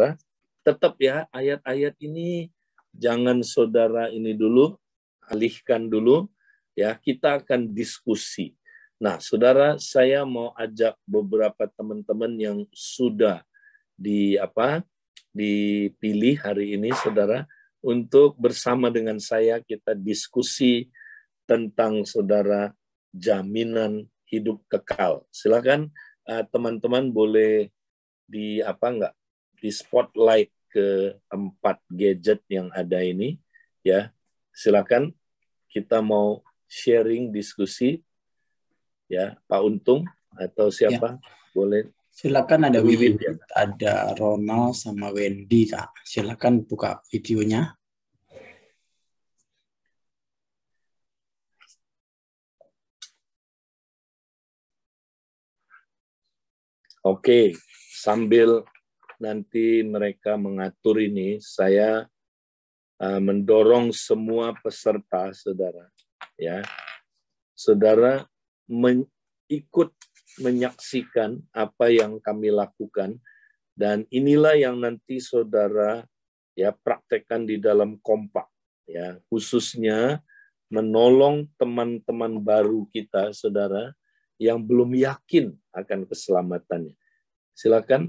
saudara. Tetap ya, ayat-ayat ini jangan saudara ini dulu, alihkan dulu, ya kita akan diskusi. Nah, saudara, saya mau ajak beberapa teman-teman yang sudah dipilih hari ini, saudara, untuk bersama dengan saya kita diskusi tentang saudara jaminan hidup kekal. Silakan teman-teman boleh di spotlight ke 4 gadget yang ada ini, ya. Silakan kita mau sharing diskusi. Ya, Pak Untung atau siapa? Ya. Boleh. Silakan, ada Wiwit, ya. Ada Ronald sama Wendy, Kak. Silakan buka videonya. Oke, sambil nanti mereka mengatur ini, saya mendorong semua peserta, saudara, ya. Saudara ikut menyaksikan apa yang kami lakukan, dan inilah yang nanti saudara ya praktekkan di dalam kompak, ya, khususnya menolong teman-teman baru kita, saudara, yang belum yakin akan keselamatannya. Silakan,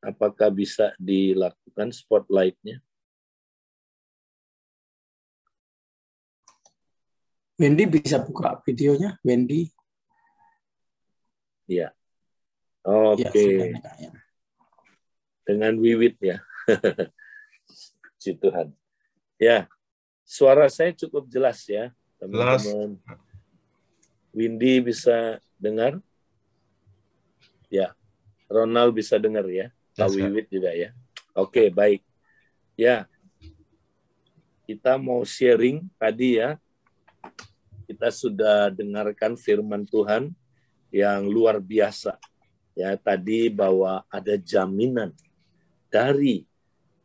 apakah bisa dilakukan spotlight-nya? Wendy bisa buka videonya, Wendy. Ya. Oke. Ya, dengan Wiwit, ya. Puji Tuhan. Ya, suara saya cukup jelas ya, teman-teman. Windy bisa dengar? Ya. Ronald bisa dengar ya? Pak Wiwit juga ya? Oke, baik. Ya. Kita mau sharing tadi ya. Kita sudah dengarkan firman Tuhan yang luar biasa. Ya, tadi bahwa ada jaminan dari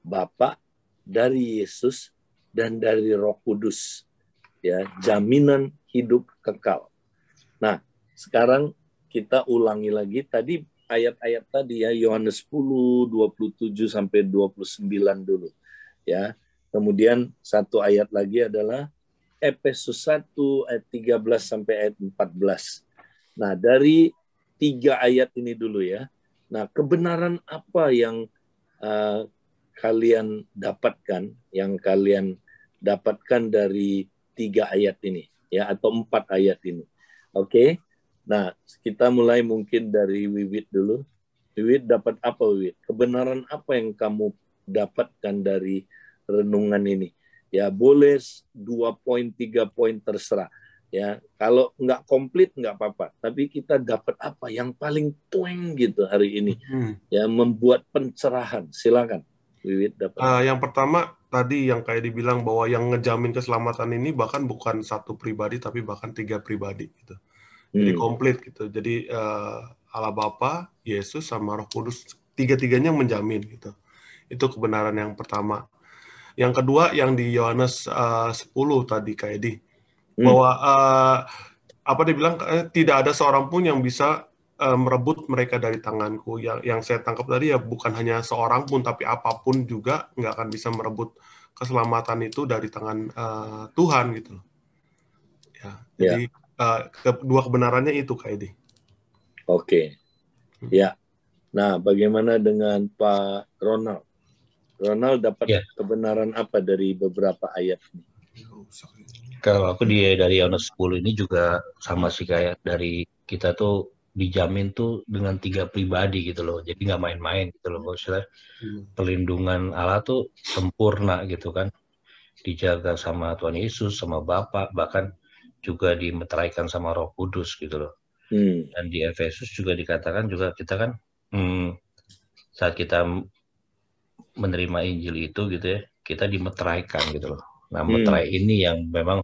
Bapa, dari Yesus, dan dari Roh Kudus. Ya, jaminan hidup kekal. Nah, sekarang kita ulangi lagi tadi ayat-ayat tadi ya, Yohanes 10, 27 sampai 29 dulu. Ya. Kemudian satu ayat lagi adalah Efesus 1 ayat 13 sampai ayat 14. Nah, dari 3 ayat ini dulu ya. Nah, kebenaran apa yang kalian dapatkan, dari 3 ayat ini ya, atau 4 ayat ini. Oke. Nah, kita mulai mungkin dari Wiwit dulu. Wiwit, dapat apa, Wiwit? Kebenaran apa yang kamu dapatkan dari renungan ini? Ya, boleh 2 poin, 3 poin, terserah. Ya, kalau nggak komplit nggak apa-apa. Tapi kita dapat apa yang paling tueng gitu hari ini? Ya, membuat pencerahan. Silakan. Wiwit dapat. Yang pertama tadi yang kayak dibilang bahwa yang ngejamin keselamatan ini bahkan bukan satu pribadi tapi bahkan 3 pribadi gitu. Jadi komplit gitu. Jadi Allah Bapa, Yesus sama Roh Kudus, tiga-tiganya menjamin gitu. Itu kebenaran yang pertama. Yang kedua yang di Yohanes 10 tadi kayak bahwa apa dibilang tidak ada seorang pun yang bisa merebut mereka dari tanganku. Yang saya tangkap tadi ya bukan hanya seorang pun, tapi apapun juga nggak akan bisa merebut keselamatan itu dari tangan Tuhan gitu. Ya, jadi kedua kebenarannya itu Kak Edi. Oke. Ya. Nah, bagaimana dengan Pak Ronald? Ronald dapat kebenaran apa dari beberapa ayat ini? Kalau aku dari Yohanes 10 ini juga sama sih, kayak dari kita tuh dijamin tuh dengan 3 pribadi gitu loh. Jadi nggak main-main gitu loh. Maksudnya pelindungan Allah tuh sempurna gitu kan. Dijaga sama Tuhan Yesus, sama Bapa, bahkan juga dimeteraikan sama Roh Kudus gitu loh. Dan di Efesus juga dikatakan juga kita kan saat kita menerima Injil itu gitu ya, kita dimeteraikan gitu loh. Nah, meterai ini yang memang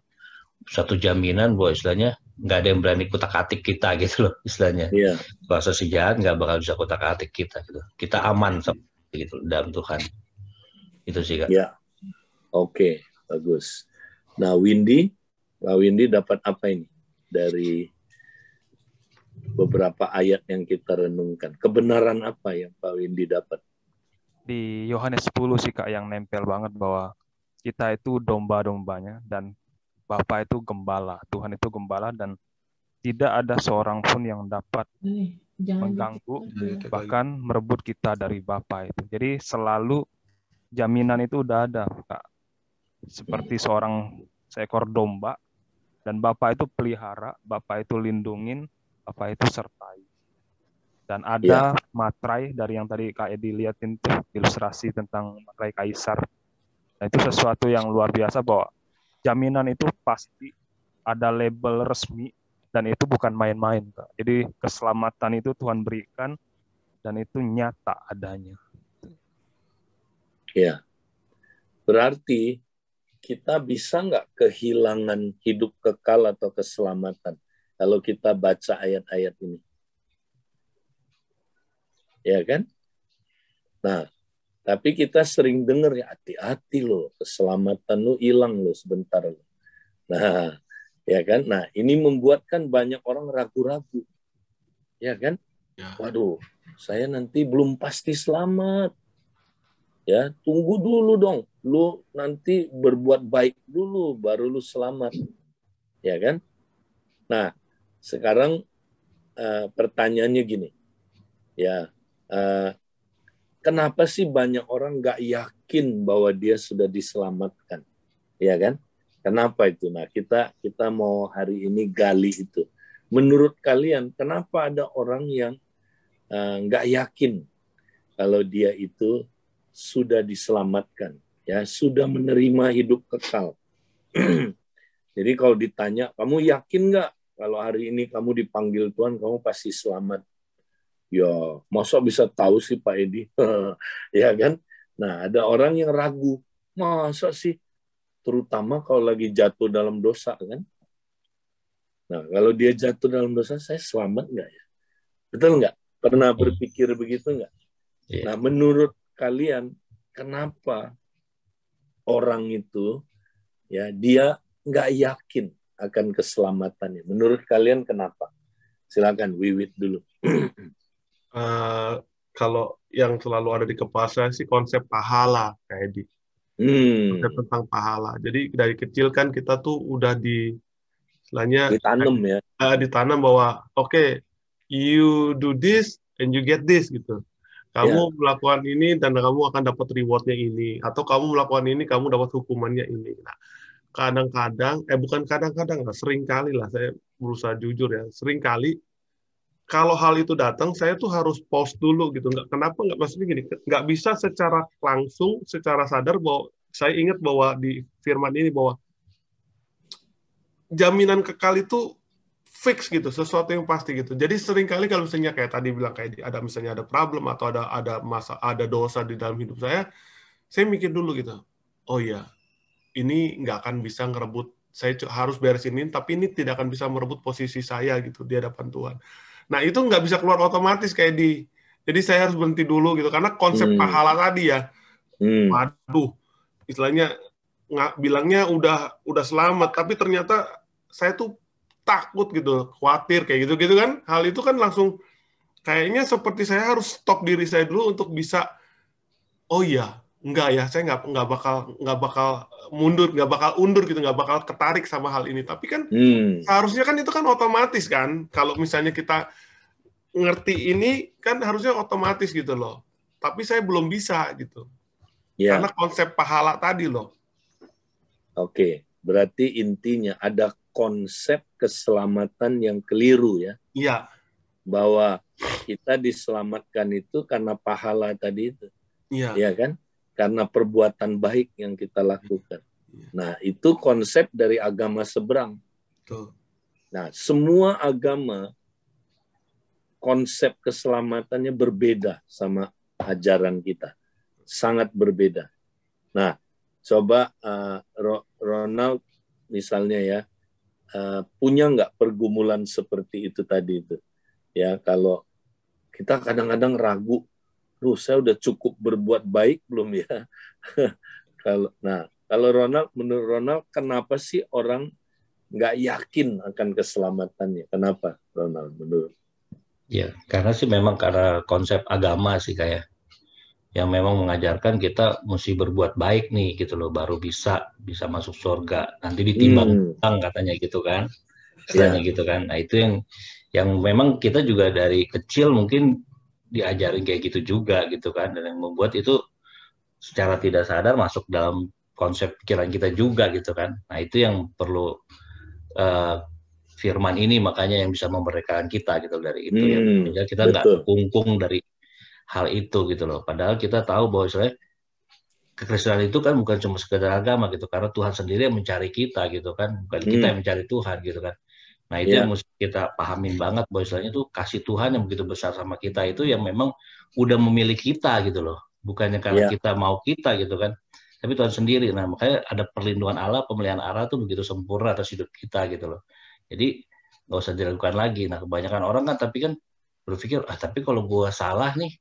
satu jaminan bahwa istilahnya nggak ada yang berani kutak-atik kita gitu loh istilahnya. Bahasa si jahat nggak bakal bisa kutak-atik kita gitu. Kita aman gitu dalam Tuhan. Itu sih Kak. Ya, oke, bagus. Nah, Windy dapat apa ini dari beberapa ayat yang kita renungkan? Kebenaran apa yang Pak Windy dapat? di Yohanes 10 sih Kak yang nempel banget bahwa kita itu domba-dombanya dan Bapa itu gembala, Tuhan itu gembala dan tidak ada seorang pun yang dapat mengganggu bahkan merebut kita dari Bapa itu. Jadi selalu jaminan itu udah ada Kak. Seperti seekor domba dan Bapa itu pelihara, Bapa itu lindungin, Bapa itu sertai. Dan ada materai dari yang tadi Kak Edi liatin tuh ilustrasi tentang materai kaisar. Nah, itu sesuatu yang luar biasa bahwa jaminan itu pasti ada label resmi dan itu bukan main-main, Kak. Jadi keselamatan itu Tuhan berikan dan itu nyata adanya. Ya, berarti kita bisa nggak kehilangan hidup kekal atau keselamatan kalau kita baca ayat-ayat ini? Ya kan? Nah, tapi kita sering dengar ya, hati-hati loh, keselamatan lu hilang loh sebentar loh. Nah, ya kan? Nah, ini membuatkan banyak orang ragu-ragu. Ya kan? Waduh, saya nanti belum pasti selamat. Ya, tunggu dulu dong. Lu nanti berbuat baik dulu baru lu selamat. Ya kan? Nah, sekarang pertanyaannya gini. Ya, kenapa sih banyak orang nggak yakin bahwa dia sudah diselamatkan, ya kan? Kenapa itu? Nah, kita mau hari ini gali itu. Menurut kalian, kenapa ada orang yang nggak yakin kalau dia itu sudah diselamatkan, ya, sudah menerima hidup kekal? Jadi kalau ditanya, kamu yakin nggak kalau hari ini kamu dipanggil Tuhan, kamu pasti selamat? Ya, masa bisa tahu sih Pak Edi? Ya kan? Nah, ada orang yang ragu. Masa sih? Terutama kalau lagi jatuh dalam dosa, kan? Nah, kalau dia jatuh dalam dosa, saya selamat nggak ya? Betul nggak? Pernah berpikir begitu nggak? Nah, menurut kalian, kenapa orang itu, ya, dia nggak yakin akan keselamatannya? Menurut kalian kenapa? Silakan, Wiwit dulu. Kalau yang selalu ada di kepala saya sih konsep pahala, kayak di konsep tentang pahala. Jadi dari kecil kan kita tuh udah ditanam bahwa okay, you do this and you get this gitu. Kamu melakukan ini dan kamu akan dapat rewardnya ini, atau kamu melakukan ini kamu dapat hukumannya ini. Nah, kadang-kadang, bukan kadang-kadang, sering kali lah, saya berusaha jujur ya, sering kali kalau hal itu datang, saya tuh harus pause dulu gitu. Kenapa nggak, maksudnya gini, nggak bisa secara langsung, secara sadar bahwa saya ingat bahwa di firman ini bahwa jaminan kekal itu fix gitu, sesuatu yang pasti gitu. Jadi seringkali kalau misalnya kayak tadi bilang kayak ada misalnya ada problem atau ada dosa di dalam hidup saya mikir dulu gitu. Oh iya, ini nggak akan bisa ngerebut. Saya harus beresin ini, tapi ini tidak akan bisa merebut posisi saya gitu di hadapan Tuhan. Nah, itu nggak bisa keluar otomatis kayak jadi saya harus berhenti dulu gitu, karena konsep pahala tadi ya, waduh, istilahnya bilangnya udah selamat, tapi ternyata saya tuh takut gitu, khawatir kayak gitu kan, hal itu kan langsung kayaknya seperti saya harus stop diri saya dulu untuk bisa, oh iya, enggak ya, saya nggak bakal mundur, nggak bakal undur gitu, nggak bakal ketarik sama hal ini. Tapi kan seharusnya kan itu kan otomatis kan, kalau misalnya kita ngerti ini kan harusnya otomatis gitu loh. Tapi saya belum bisa gitu, karena konsep pahala tadi loh. Oke, berarti intinya ada konsep keselamatan yang keliru ya. Iya. Bahwa kita diselamatkan itu karena pahala tadi itu. Iya. Ya kan? Karena perbuatan baik yang kita lakukan. Nah, itu konsep dari agama seberang. Betul. Nah, semua agama konsep keselamatannya berbeda sama ajaran kita. Sangat berbeda. Nah, coba Ronald misalnya ya, punya nggak pergumulan seperti itu tadi itu? Ya, kalau kita kadang-kadang ragu, saya udah cukup berbuat baik belum ya? Kalau menurut Ronald, kenapa sih orang nggak yakin akan keselamatannya? Kenapa, Ronald, menurut? Ya, karena sih memang karena konsep agama sih kayak. yang memang mengajarkan kita mesti berbuat baik nih gitu loh, baru bisa masuk surga. Nanti ditimbang katanya gitu kan, istilahnya gitu kan. Nah itu yang memang kita juga dari kecil mungkin diajarin kayak gitu juga gitu kan, dan yang membuat itu secara tidak sadar masuk dalam konsep pikiran kita juga gitu kan. Nah itu yang perlu firman ini makanya yang bisa memerdekakan kita gitu dari itu ya. Sehingga kita nggak terkungkung dari hal itu gitu loh. Padahal kita tahu bahwa misalnya kekristenan itu kan bukan cuma sekedar agama gitu, karena Tuhan sendiri yang mencari kita gitu kan, bukan kita yang mencari Tuhan gitu kan. Nah itu yang mesti kita pahamin banget bahwa istilahnya itu kasih Tuhan yang begitu besar sama kita itu yang memang udah memilih kita gitu loh, bukannya karena kita mau kita gitu kan, tapi Tuhan sendiri. Nah makanya ada perlindungan Allah, pemeliharaan Allah tuh begitu sempurna atas hidup kita gitu loh. Jadi nggak usah diragukan lagi. Nah kebanyakan orang kan tapi kan berpikir tapi kalau gua salah nih,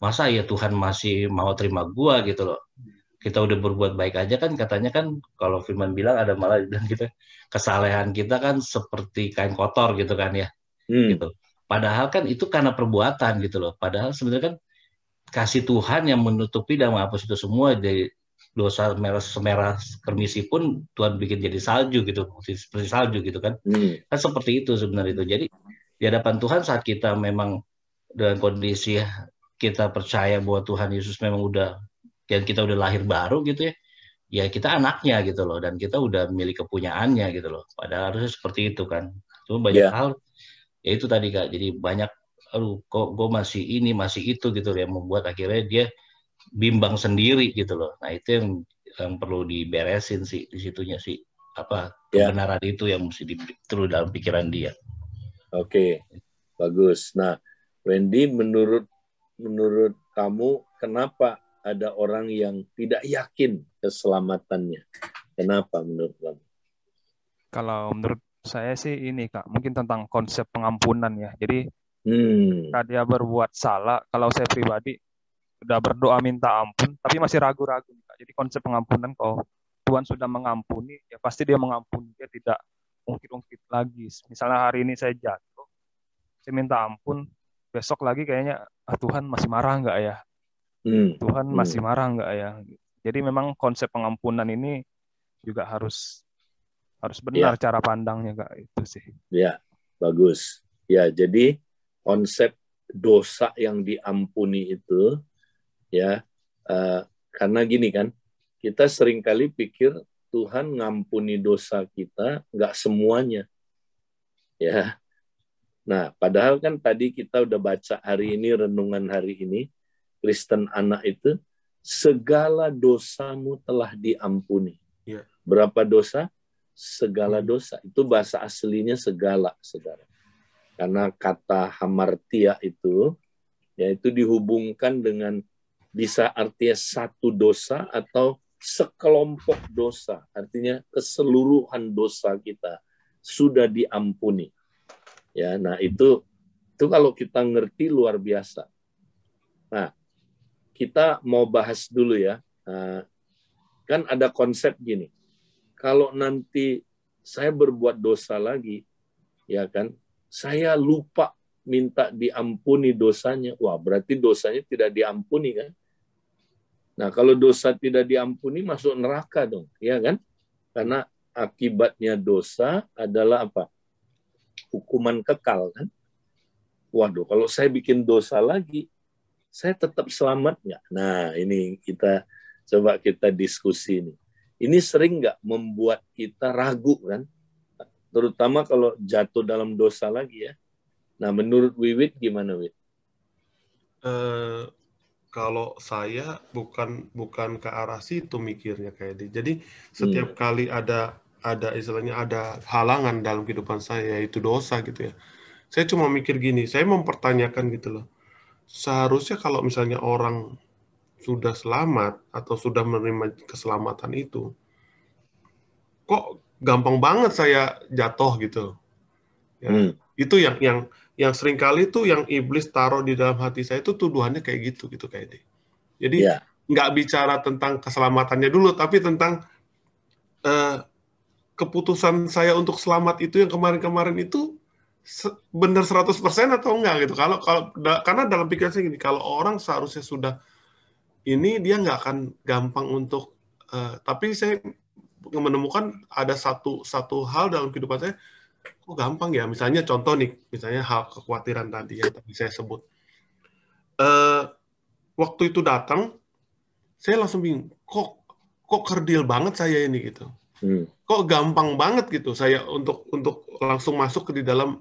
masa ya Tuhan masih mau terima gua gitu loh. Kita udah berbuat baik aja kan, katanya kan kalau firman bilang ada malah dan kita kesalehan kita kan seperti kain kotor gitu kan ya. Gitu. Padahal kan itu karena perbuatan gitu loh. Padahal sebenarnya kan kasih Tuhan yang menutupi dan menghapus itu semua, dari dosa semerah kermisi pun Tuhan bikin jadi salju gitu, seperti salju gitu kan. Kan seperti itu sebenarnya itu. Jadi di hadapan Tuhan saat kita memang dengan kondisi kita percaya bahwa Tuhan Yesus memang udah, dan kita udah lahir baru gitu ya kita anaknya gitu loh, dan kita udah milik kepunyaannya gitu loh. Padahal harusnya seperti itu kan. Cuma banyak hal, ya itu tadi Kak, jadi banyak, kok gue masih ini, masih itu gitu, yang membuat akhirnya dia bimbang sendiri gitu loh. Nah itu yang perlu diberesin sih, di situnya sih, kebenaran itu yang mesti terus dalam pikiran dia. Oke, bagus. Nah, Wendy, menurut kamu, kenapa ada orang yang tidak yakin keselamatannya? Kenapa menurut kamu? Kalau menurut saya sih ini Kak, mungkin tentang konsep pengampunan ya. Jadi ketika dia berbuat salah, kalau saya pribadi udah berdoa minta ampun, tapi masih ragu-ragu Kak. Jadi konsep pengampunan, kalau Tuhan sudah mengampuni, ya pasti dia mengampuni, dia tidak ungkit-ungkit lagi. Misalnya hari ini saya jatuh, saya minta ampun, besok lagi kayaknya Tuhan masih marah nggak ya? Tuhan masih marah nggak ya? Jadi memang konsep pengampunan ini juga harus benar cara pandangnya Kak, itu sih. Ya, bagus. Ya, jadi konsep dosa yang diampuni itu ya, karena gini kan, kita seringkali pikir Tuhan ngampuni dosa kita, nggak semuanya. Ya. Nah, padahal kan tadi kita udah baca hari ini, renungan hari ini, Kristen anak itu, segala dosamu telah diampuni. Ya. Berapa dosa? Segala dosa. Itu bahasa aslinya segala, saudara. Karena kata hamartia itu, yaitu dihubungkan dengan, bisa artinya satu dosa atau sekelompok dosa. Artinya keseluruhan dosa kita sudah diampuni. Ya, nah itu kalau kita ngerti luar biasa. Nah, kita mau bahas dulu ya. Kan ada konsep gini. Kalau nanti saya berbuat dosa lagi, ya kan, saya lupa minta diampuni dosanya. Wah, berarti dosanya tidak diampuni kan? Nah, kalau dosa tidak diampuni masuk neraka dong, ya kan? Karena akibatnya dosa adalah apa? Hukuman kekal kan? Waduh, kalau saya bikin dosa lagi, saya tetap selamat nggak? Nah, ini coba kita diskusi nih. Ini sering nggak membuat kita ragu kan? Terutama kalau jatuh dalam dosa lagi ya. Nah, menurut Wiwit gimana, Wit? Kalau saya bukan ke arah situ mikirnya kayak jadi setiap kali ada istilahnya ada halangan dalam kehidupan saya, yaitu dosa gitu ya. Saya cuma mikir gini, saya mempertanyakan gitu loh. Seharusnya kalau misalnya orang sudah selamat atau sudah menerima keselamatan itu, kok gampang banget saya jatuh gitu. Ya, itu yang sering kali tuh yang iblis taruh di dalam hati saya itu tuduhannya kayak gitu kayak deh. Jadi nggak bicara tentang keselamatannya dulu, tapi tentang keputusan saya untuk selamat itu yang kemarin-kemarin itu benar 100% atau enggak gitu. Karena dalam pikiran saya gini, kalau orang seharusnya sudah ini dia nggak akan gampang untuk, tapi saya menemukan ada satu hal dalam kehidupan saya, kok gampang ya, misalnya contoh nih, misalnya hal kekhawatiran tadi yang tadi saya sebut. Waktu itu datang, saya langsung bingung, kok kerdil banget saya ini gitu. Kok gampang banget gitu saya untuk langsung masuk ke di dalam,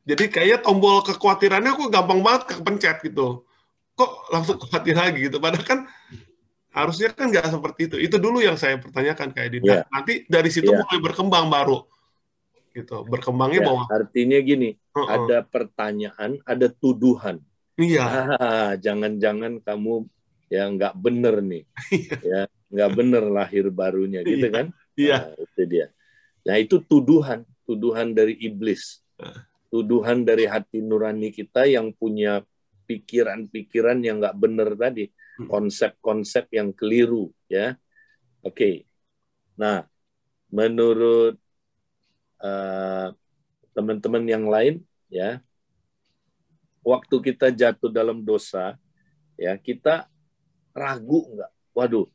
jadi kayak tombol kekhawatirannya kok gampang banget kepencet gitu. Kok langsung khawatir lagi gitu. Padahal kan harusnya kan nggak seperti itu. Itu dulu yang saya pertanyakan kayak di. Nanti dari situ mulai berkembang baru gitu. Berkembangnya bahwa artinya gini, ada pertanyaan, ada tuduhan. Iya. Jangan-jangan kamu ya nggak bener nih. Ya, nggak bener lahir barunya gitu kan? Iya. Nah, itu dia. Nah, itu tuduhan dari iblis. Tuduhan dari hati nurani kita yang punya pikiran-pikiran yang nggak bener tadi. Konsep-konsep yang keliru, ya. Oke. Nah, menurut teman-teman yang lain, ya, waktu kita jatuh dalam dosa, ya, kita ragu nggak? Waduh,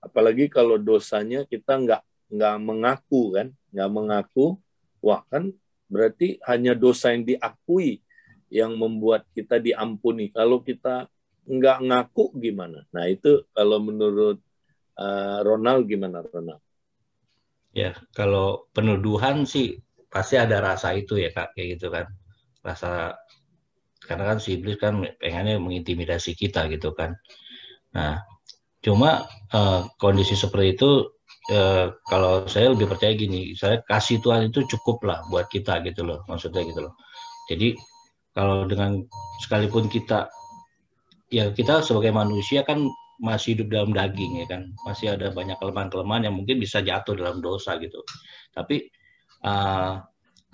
apalagi kalau dosanya kita nggak mengaku kan, nggak mengaku, wah kan berarti hanya dosa yang diakui yang membuat kita diampuni. Kalau kita nggak ngaku gimana? Nah itu kalau menurut Ronald gimana, Ronald? Ya, kalau penuduhan sih pasti ada rasa itu ya Kak, kayak gitu kan. Rasa, karena kan si iblis kan pengennya mengintimidasi kita gitu kan. Nah, cuma kondisi seperti itu, kalau saya lebih percaya gini, saya kasih Tuhan itu cukup lah buat kita gitu loh, maksudnya gitu loh. Jadi kalau dengan sekalipun kita sebagai manusia kan masih hidup dalam daging ya kan, masih ada banyak kelemahan-kelemahan yang mungkin bisa jatuh dalam dosa gitu. Tapi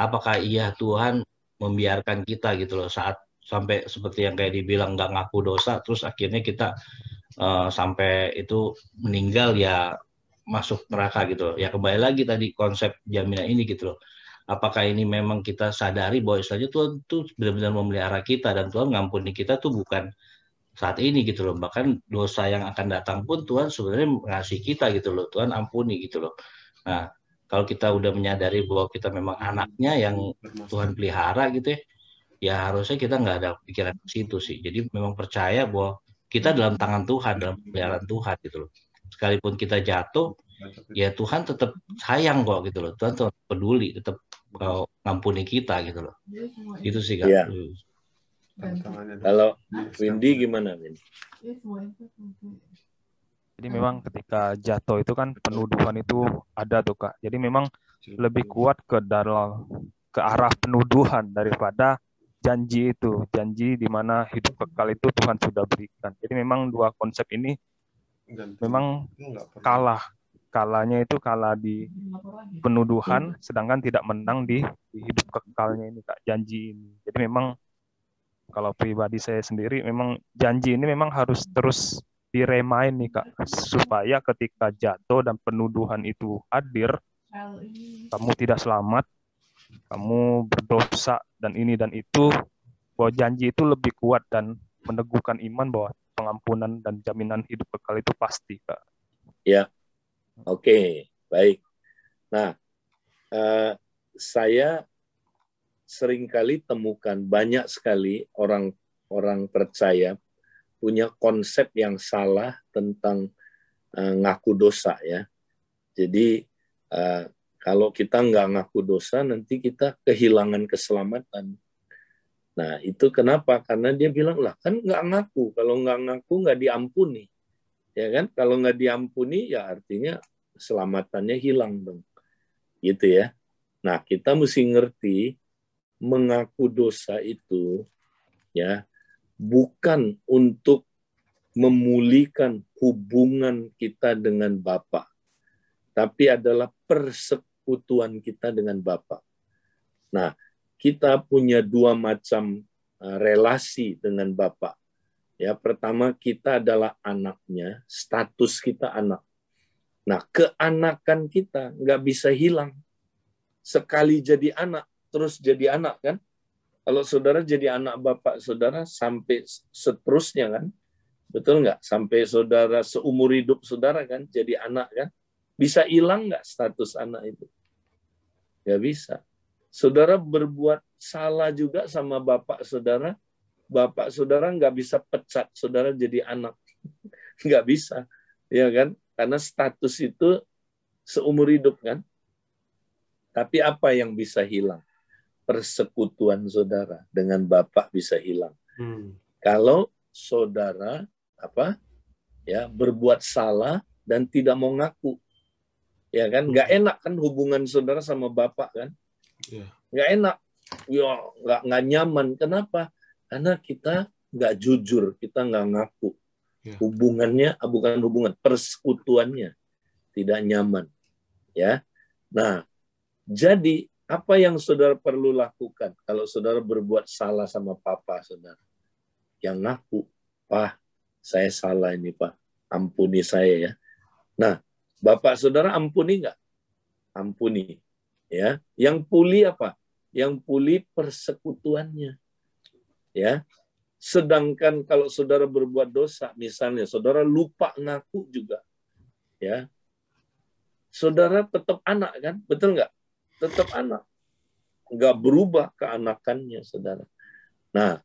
apakah iya Tuhan membiarkan kita gitu loh saat sampai seperti yang kayak dibilang nggak ngaku dosa, terus akhirnya kita sampai itu meninggal ya masuk neraka gitu loh. Ya kembali lagi tadi konsep jaminan ini gitu loh. Apakah ini memang kita sadari bahwa istilahnya Tuhan tuh benar-benar memelihara kita dan Tuhan ngampuni kita tuh bukan saat ini gitu loh. Bahkan dosa yang akan datang pun Tuhan sebenarnya mengasihi kita gitu loh. Tuhan ampuni gitu loh. Nah, kalau kita udah menyadari bahwa kita memang anaknya yang Tuhan pelihara gitu ya harusnya kita nggak ada pikiran ke situ sih. Jadi memang percaya bahwa kita dalam tangan Tuhan, dalam peliharaan Tuhan gitu loh. Sekalipun kita jatuh, ya Tuhan tetap sayang kok gitu loh. Tuhan tetap peduli, tetap ngampuni kita gitu loh. Itu sih Kak. Ya. Kalau Windy gimana, Windy? Jadi memang ketika jatuh itu kan penuduhan itu ada tuh Kak. Jadi memang lebih kuat ke arah penuduhan daripada janji itu. Janji di mana hidup kekal itu Tuhan sudah berikan. Jadi memang dua konsep ini memang kalah. Kalahnya itu kalah di penuduhan, sedangkan tidak menang di hidup kekalnya ini Kak, janji ini. Jadi memang kalau pribadi saya sendiri memang janji ini memang harus terus diremain nih Kak, supaya ketika jatuh dan penuduhan itu hadir, kamu tidak selamat, kamu berdosa dan ini dan itu, bahwa janji itu lebih kuat dan meneguhkan iman bahwa pengampunan dan jaminan hidup kekal itu pasti Kak. Ya, oke, baik. Nah, saya seringkali temukan banyak sekali orang percaya punya konsep yang salah tentang ngaku dosa ya. Jadi kalau kita nggak ngaku dosa nanti kita kehilangan keselamatan. Nah itu kenapa? Karena dia bilang lah kan nggak ngaku. Kalau nggak ngaku nggak diampuni, ya kan? Kalau nggak diampuni ya artinya keselamatannya hilang dong, gitu ya. Nah kita mesti ngerti mengaku dosa itu ya bukan untuk memulihkan hubungan kita dengan Bapa, tapi adalah persekutuan kita dengan Bapa. Nah, kita punya dua macam relasi dengan Bapa. Ya, pertama kita adalah anaknya, status kita anak. Nah, keanakan kita nggak bisa hilang. Sekali jadi anak, terus jadi anak kan? Kalau saudara jadi anak bapak saudara sampai seterusnya kan? Betul nggak? Sampai saudara seumur hidup saudara kan, jadi anak kan. Bisa hilang nggak status anak itu? Nggak bisa. Saudara berbuat salah juga sama bapak saudara nggak bisa pecat saudara jadi anak. Nggak bisa. Ya kan? Karena status itu seumur hidup kan. Tapi apa yang bisa hilang? Persekutuan saudara dengan bapak bisa hilang. Kalau saudara berbuat salah dan tidak mau ngaku. Ya kan, nggak enak kan hubungan saudara sama bapak kan, nggak enak, ya nggak nyaman. Kenapa? Karena kita nggak jujur, kita nggak ngaku. Hubungannya bukan hubungan, persekutuannya tidak nyaman. Ya, nah jadi apa yang saudara perlu lakukan kalau saudara berbuat salah sama papa saudara? Yang ngaku, Pak, saya salah ini Pak, ampuni saya ya. Nah, bapak saudara ampuni nggak? Ampuni. Ya, yang pulih apa? Yang pulih persekutuannya. Ya, sedangkan kalau saudara berbuat dosa, misalnya saudara lupa ngaku juga, ya, saudara tetap anak kan, betul nggak? Tetap anak, nggak berubah keanakannya saudara. Nah,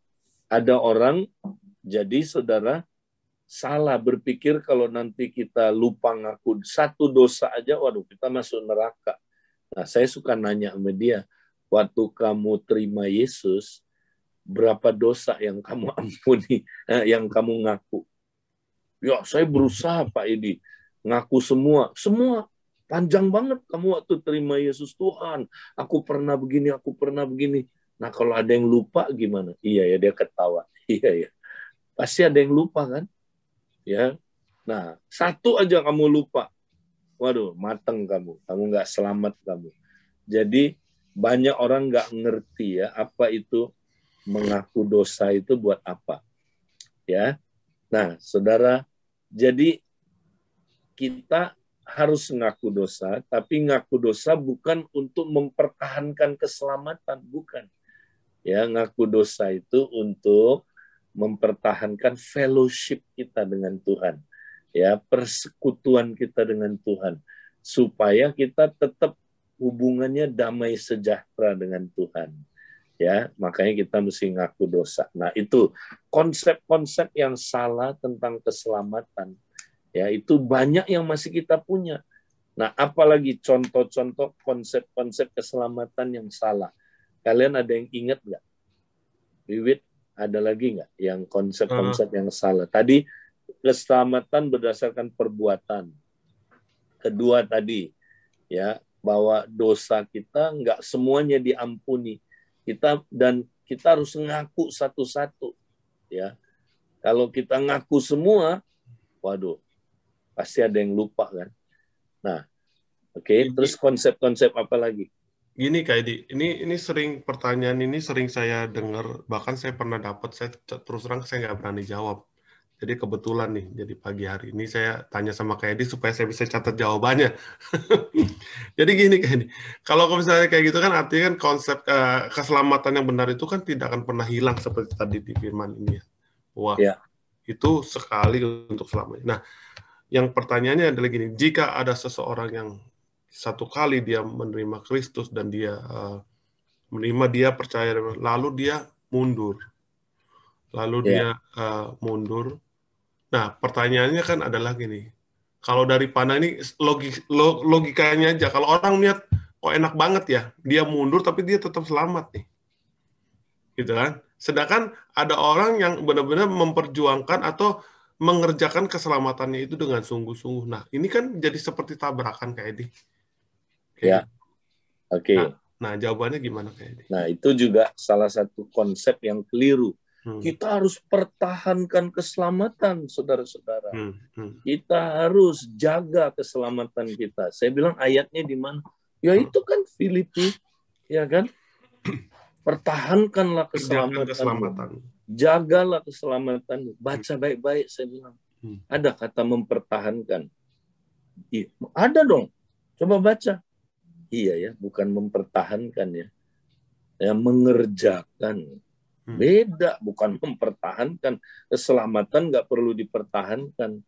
ada orang jadi saudara salah berpikir kalau nanti kita lupa ngaku satu dosa aja, waduh kita masuk neraka. Nah, saya suka nanya sama dia, waktu kamu terima Yesus, berapa dosa yang kamu ampuni, yang kamu ngaku? Ya, saya berusaha Pak Edi, ngaku semua. Panjang banget kamu waktu terima Yesus. Tuhan, aku pernah begini. Nah, kalau ada yang lupa gimana? Iya ya, dia ketawa. Iya ya, pasti ada yang lupa kan? Ya, nah satu aja kamu lupa, waduh mateng kamu nggak selamat kamu. Jadi banyak orang nggak ngerti ya apa itu mengaku dosa itu buat apa, ya. Nah saudara, jadi kita harus ngaku dosa, tapi ngaku dosa bukan untuk mempertahankan keselamatan, bukan. Ya, ngaku dosa itu untuk mempertahankan fellowship kita dengan Tuhan, ya, persekutuan kita dengan Tuhan, supaya kita tetap hubungannya damai sejahtera dengan Tuhan, ya. Makanya kita mesti ngaku dosa. Nah, itu konsep-konsep yang salah tentang keselamatan, ya, itu banyak yang masih kita punya. Nah, apalagi contoh-contoh konsep-konsep keselamatan yang salah. Kalian ada yang ingat nggak? Wiwit, ada lagi nggak yang konsep-konsep yang salah? Tadi keselamatan berdasarkan perbuatan. Kedua tadi, ya, bahwa dosa kita nggak semuanya diampuni. Kita harus ngaku satu-satu, ya. Kalau kita ngaku semua, waduh, pasti ada yang lupa kan. Nah, oke. Terus konsep-konsep apa lagi? Gini Kak Edi, ini sering pertanyaan ini sering saya dengar, bahkan saya pernah dapat, saya terus terang saya nggak berani jawab. Jadi kebetulan nih, jadi pagi hari ini saya tanya sama Kak Edi supaya saya bisa catat jawabannya. Jadi gini Kak Edi, kalau misalnya kayak gitu kan artinya kan konsep keselamatan yang benar itu kan tidak akan pernah hilang seperti tadi di firman ini ya. Wah, itu sekali untuk selamanya. Nah, yang pertanyaannya adalah gini, jika ada seseorang yang satu kali dia menerima Kristus dan dia dia percaya, lalu dia mundur. Dia mundur. Nah, pertanyaannya kan adalah gini, kalau dari pandangan ini logikanya aja, kalau orang lihat kok enak banget ya, dia mundur tapi dia tetap selamat nih. Gitu kan? Sedangkan ada orang yang benar-benar memperjuangkan atau mengerjakan keselamatannya itu dengan sungguh-sungguh. Nah, ini kan jadi seperti tabrakan Kak Edi. Ya, oke. Nah, jawabannya gimana Kak Edi? Nah, itu juga salah satu konsep yang keliru. Kita harus pertahankan keselamatan, saudara-saudara. Kita harus jaga keselamatan kita. Saya bilang ayatnya di mana? Ya itu kan Filipi, ya kan? Pertahankanlah keselamatan. Jagalah keselamatan. Baca baik-baik, saya bilang. Ada kata mempertahankan. Ada dong. Coba baca. Iya ya, bukan mempertahankan ya. Ya, mengerjakan. Beda, bukan mempertahankan. Keselamatan nggak perlu dipertahankan.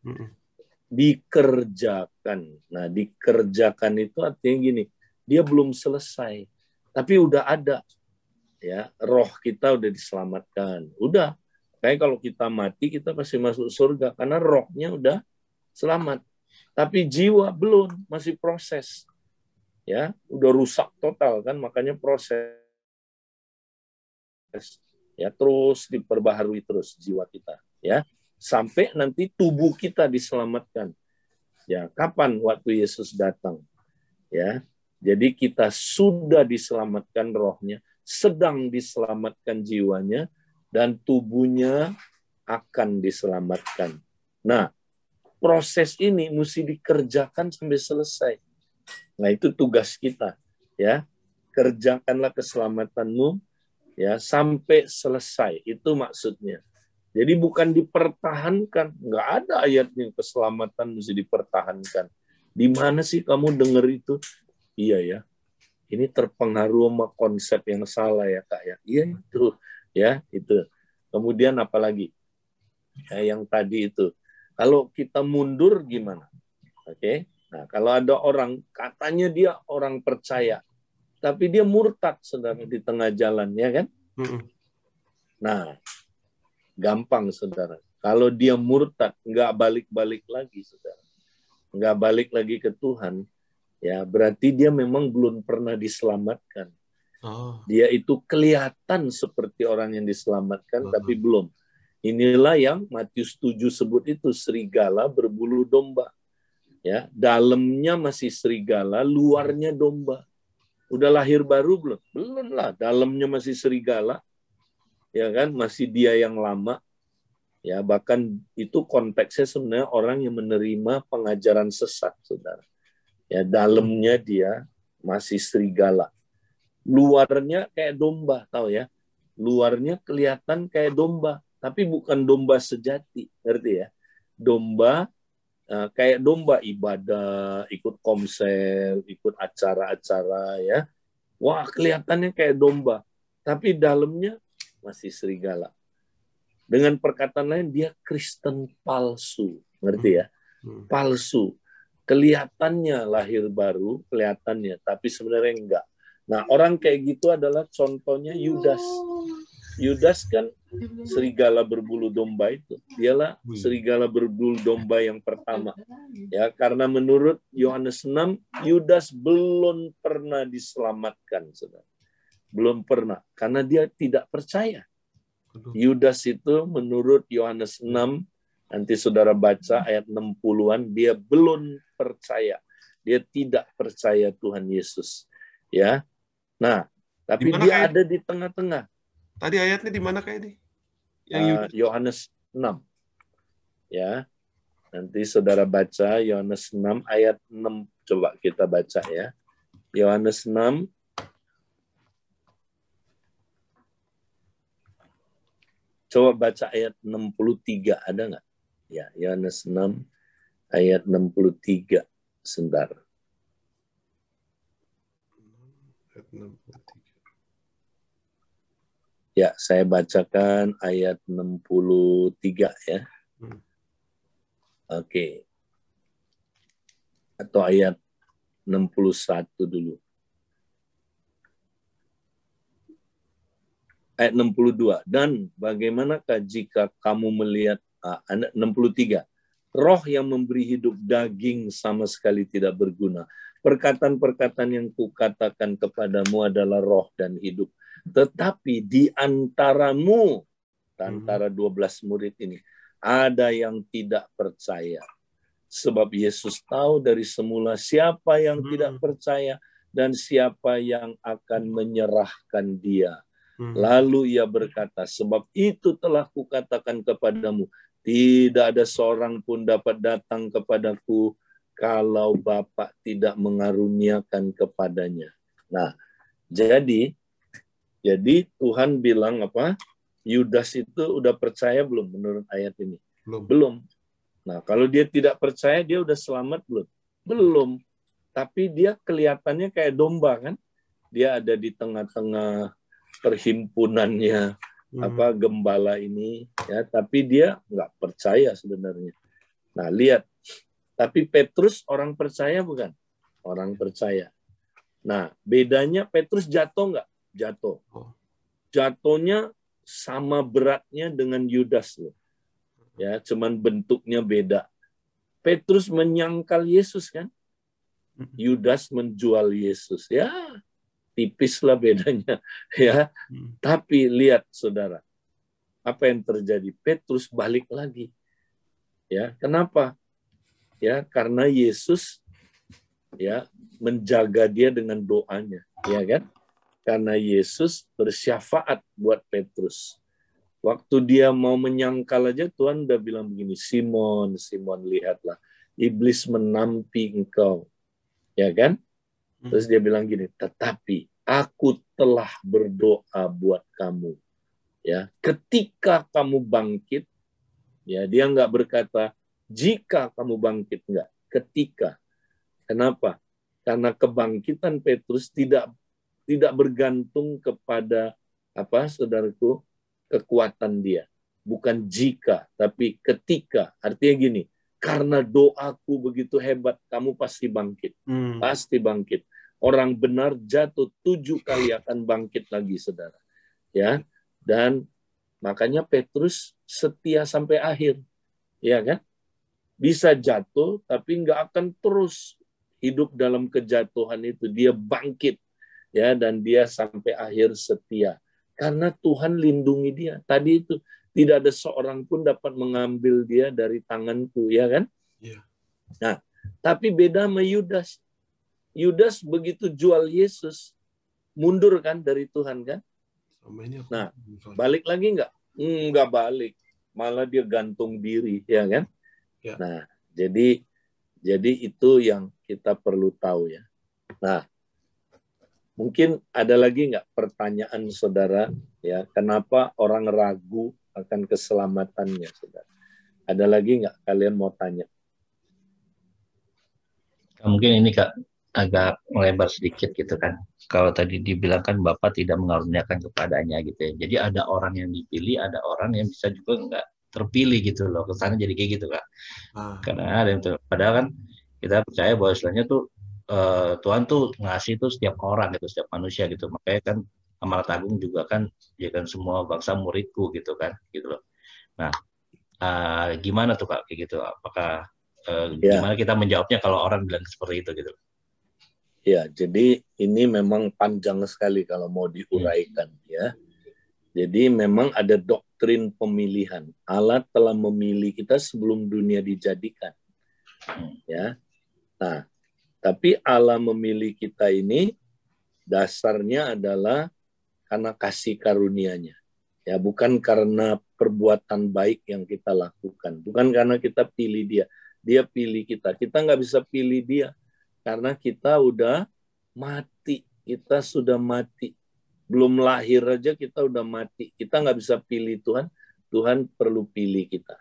Dikerjakan. Nah, dikerjakan itu artinya gini, dia belum selesai, tapi udah ada. Ya, roh kita udah diselamatkan. Udah. Kayak kalau kita mati, kita pasti masuk surga karena rohnya udah selamat. Tapi jiwa belum, masih proses. Ya, udah rusak total kan, makanya proses. Ya, terus diperbaharui terus jiwa kita, ya. Sampai nanti tubuh kita diselamatkan. Ya, kapan waktu Yesus datang? Ya. Jadi kita sudah diselamatkan rohnya, sedang diselamatkan jiwanya, dan tubuhnya akan diselamatkan. Nah, proses ini mesti dikerjakan sampai selesai. Nah, itu tugas kita, ya. Kerjakanlah keselamatanmu, ya, sampai selesai. Itu maksudnya. Jadi bukan dipertahankan. Nggak ada ayatnya keselamatan mesti dipertahankan. Di mana sih kamu dengar itu? Iya ya. Ini terpengaruh sama konsep yang salah ya, Kak ya. Iya itu, ya, itu. Kemudian apalagi? Ya, yang tadi itu. Kalau kita mundur gimana? Oke. Nah, kalau ada orang katanya dia orang percaya, tapi dia murtad saudara di tengah jalan, ya kan? Nah, gampang saudara. Kalau dia murtad, nggak balik-balik lagi saudara. Nggak balik lagi ke Tuhan, ya berarti dia memang belum pernah diselamatkan. Dia itu kelihatan seperti orang yang diselamatkan, tapi belum. Inilah yang Matius 7 sebut itu, serigala berbulu domba. Ya, dalamnya masih serigala, luarnya domba. Udah lahir baru belum? Belum lah, dalamnya masih serigala. Ya kan, masih dia yang lama. Ya, bahkan itu konteksnya sebenarnya orang yang menerima pengajaran sesat, saudara. Ya, dalamnya dia masih serigala. Luarnya kayak domba, tahu ya? Luarnya kelihatan kayak domba, tapi bukan domba sejati, ngerti ya? Domba kayak domba ibadah, ikut komsel, ikut acara-acara ya. Wah, kelihatannya kayak domba, tapi dalamnya masih serigala. Dengan perkataan lain, dia Kristen palsu, ngerti ya? Palsu. Kelihatannya lahir baru, kelihatannya, tapi sebenarnya enggak. Nah, orang kayak gitu adalah contohnya Yudas. Yudas kan serigala berbulu domba itu. Dialah serigala berbulu domba yang pertama. Ya, karena menurut Yohanes 6, Yudas belum pernah diselamatkan, saudara. Belum pernah, karena dia tidak percaya. Yudas itu menurut Yohanes 6, nanti saudara baca ayat 60-an, dia belum percaya. Dia tidak percaya Tuhan Yesus. Ya. Nah, tapi dia ada di tengah-tengah. Tadi ayatnya di mana kayak ini? Yohanes 6. Ya. Nanti saudara baca Yohanes 6 ayat 6. Coba kita baca ya. Yohanes 6 coba baca ayat 63, ada nggak? Ya, Yohanes 6 ayat 63. Sebentar. Ya, saya bacakan ayat 63 ya. Oke. Atau ayat 61 dulu. Ayat 62. Dan bagaimanakah jika kamu melihat 63. Roh yang memberi hidup, daging sama sekali tidak berguna. Perkataan-perkataan yang kukatakan kepadamu adalah roh dan hidup. Tetapi di antaramu, antara 12 murid ini, ada yang tidak percaya. Sebab Yesus tahu dari semula siapa yang tidak percaya dan siapa yang akan menyerahkan dia. Lalu ia berkata, sebab itu telah kukatakan kepadamu, tidak ada seorang pun dapat datang kepadaku kalau Bapa tidak mengaruniakan kepadanya. Nah, jadi Tuhan bilang apa? Yudas itu udah percaya belum menurut ayat ini? Belum. Nah, kalau dia tidak percaya, dia udah selamat belum? Belum. Tapi dia kelihatannya kayak domba kan? Dia ada di tengah-tengah perhimpunannya, gembala ini, ya, tapi dia nggak percaya sebenarnya. Nah, lihat, tapi Petrus orang percaya bukan? Orang percaya. Nah, bedanya Petrus jatuh nggak? Jatuh. Jatuhnya sama beratnya dengan Yudas loh. Ya, cuman bentuknya beda. Petrus menyangkal Yesus kan? Yudas menjual Yesus. Ya, tipislah bedanya, ya. Tapi lihat saudara, apa yang terjadi? Petrus balik lagi. Ya, kenapa? Ya, karena Yesus ya menjaga dia dengan doanya, ya kan? Karena Yesus bersyafaat buat Petrus. Waktu dia mau menyangkal aja, Tuhan udah bilang begini, Simon, Simon, lihatlah, iblis menampi engkau. Ya kan? Terus dia bilang gini, tetapi aku telah berdoa buat kamu. Ya, ketika kamu bangkit, ya dia nggak berkata, jika kamu bangkit, enggak. Ketika. Kenapa? Karena kebangkitan Petrus tidak bergantung kepada apa, saudaraku, kekuatan dia. Bukan jika, tapi ketika. Artinya gini, karena doaku begitu hebat, kamu pasti bangkit. Pasti bangkit. Orang benar jatuh 7 kali akan bangkit lagi, saudara. Ya, dan makanya Petrus setia sampai akhir. Ya kan? Bisa jatuh, tapi nggak akan terus hidup dalam kejatuhan itu. Dia bangkit. Ya, dan dia sampai akhir setia. Karena Tuhan lindungi dia. Tadi itu tidak ada seorang pun dapat mengambil dia dari tanganku, ya kan? Yeah. Nah, tapi beda sama Yudas. Yudas begitu jual Yesus, mundur kan dari Tuhan kan? Nah, balik lagi nggak? Nggak balik. Malah dia gantung diri, ya kan? Yeah. Nah, jadi itu yang kita perlu tahu ya. Nah, mungkin ada lagi nggak pertanyaan saudara, ya, kenapa orang ragu akan keselamatannya, saudara? Ada lagi nggak kalian mau tanya? Mungkin ini Kak, agak melebar sedikit gitu kan. Kalau tadi dibilang kan Bapak tidak mengaruniakan kepadanya gitu ya. Jadi ada orang yang dipilih, ada orang yang bisa juga nggak terpilih gitu loh. Kesannya jadi kayak gitu Kak. Karena ada yang padahal kan kita percaya bahwa istilahnya tuh Tuhan tuh ngasih tuh setiap orang gitu, setiap manusia gitu. Makanya kan Amanat Agung juga kan ya kan semua bangsa muridku gitu kan, gitu loh. Nah, gimana tuh Kak kayak gitu? Apakah gimana kita menjawabnya kalau orang bilang seperti itu gitu? Ya, jadi ini memang panjang sekali kalau mau diuraikan ya. Jadi memang ada doktrin pemilihan. Allah telah memilih kita sebelum dunia dijadikan. Ya. Nah, tapi Allah memilih kita ini dasarnya adalah karena kasih karunia-Nya. Ya, bukan karena perbuatan baik yang kita lakukan. Bukan karena kita pilih dia. Dia pilih kita. Kita nggak bisa pilih dia. Karena kita udah mati. Kita sudah mati. Belum lahir aja kita udah mati. Kita nggak bisa pilih Tuhan. Tuhan perlu pilih kita.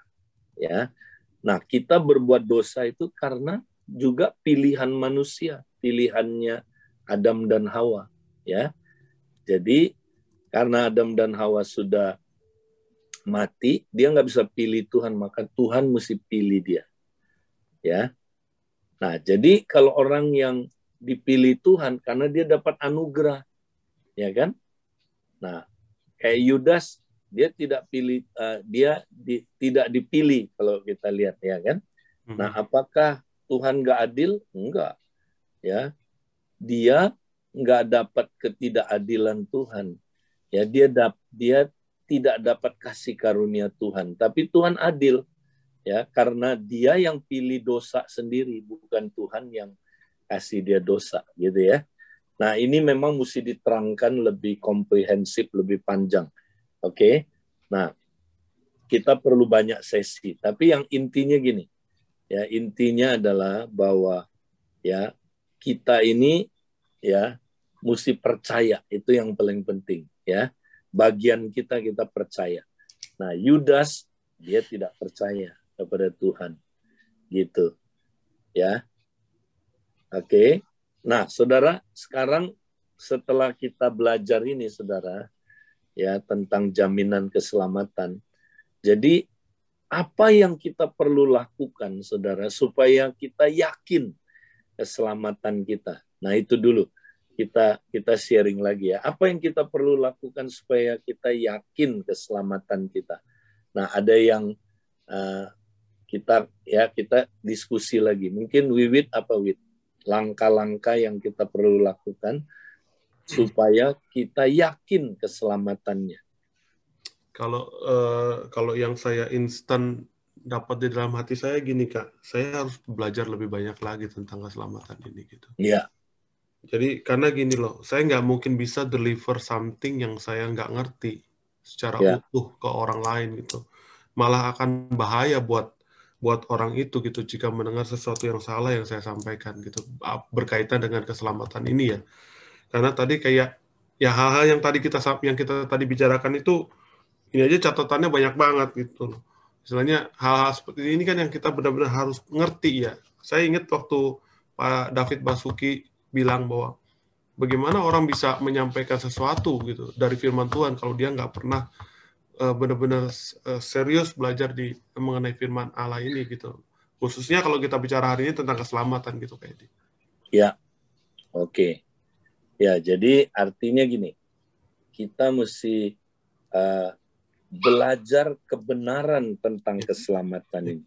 Ya. Nah, kita berbuat dosa itu karena juga pilihan manusia. Pilihannya Adam dan Hawa. Ya. Jadi, karena Adam dan Hawa sudah mati, dia nggak bisa pilih Tuhan. Maka Tuhan mesti pilih dia. Ya. Nah, jadi kalau orang yang dipilih Tuhan karena dia dapat anugerah, ya kan? Nah, kayak Yudas, dia tidak pilih, tidak dipilih kalau kita lihat, ya kan? Nah, apakah Tuhan nggak adil? Enggak, ya. Dia nggak dapat ketidakadilan Tuhan, ya. Dia tidak dapat kasih karunia Tuhan, tapi Tuhan adil. Ya, karena dia yang pilih dosa sendiri, bukan Tuhan yang kasih dia dosa, gitu ya. Nah, ini memang mesti diterangkan lebih komprehensif, lebih panjang. Oke. Nah, kita perlu banyak sesi, tapi yang intinya gini. Ya, intinya adalah bahwa ya kita ini ya mesti percaya, itu yang paling penting, ya. Bagian kita percaya. Nah, Yudas dia tidak percaya kepada Tuhan, gitu, ya. Oke. Nah, saudara, sekarang setelah kita belajar ini, saudara, ya tentang jaminan keselamatan. Jadi apa yang kita perlu lakukan, saudara, supaya kita yakin keselamatan kita? Nah, itu dulu kita sharing lagi ya. Apa yang kita perlu lakukan supaya kita yakin keselamatan kita? Nah, ada yang kita diskusi lagi. Mungkin Wiwit apa Wit? Langkah-langkah yang kita perlu lakukan supaya kita yakin keselamatannya. Kalau yang saya instan dapat di dalam hati saya gini Kak, saya harus belajar lebih banyak lagi tentang keselamatan ini gitu. Iya. Jadi karena gini loh, saya nggak mungkin bisa deliver something yang saya nggak ngerti secara utuh ke orang lain gitu. Malah akan bahaya buat orang itu gitu jika mendengar sesuatu yang salah yang saya sampaikan gitu berkaitan dengan keselamatan ini ya. Karena tadi kayak ya hal-hal yang kita tadi bicarakan itu ini aja catatannya banyak banget gitu loh. Istilahnya hal-hal seperti ini kan yang kita benar-benar harus ngerti ya. Saya ingat waktu Pak David Basuki bilang bahwa bagaimana orang bisa menyampaikan sesuatu gitu dari firman Tuhan kalau dia nggak pernah benar-benar serius belajar mengenai firman Allah ini gitu. Khususnya kalau kita bicara hari ini tentang keselamatan gitu kayak ini. Ya, oke. Ya, jadi artinya gini, kita mesti belajar kebenaran tentang keselamatan ini.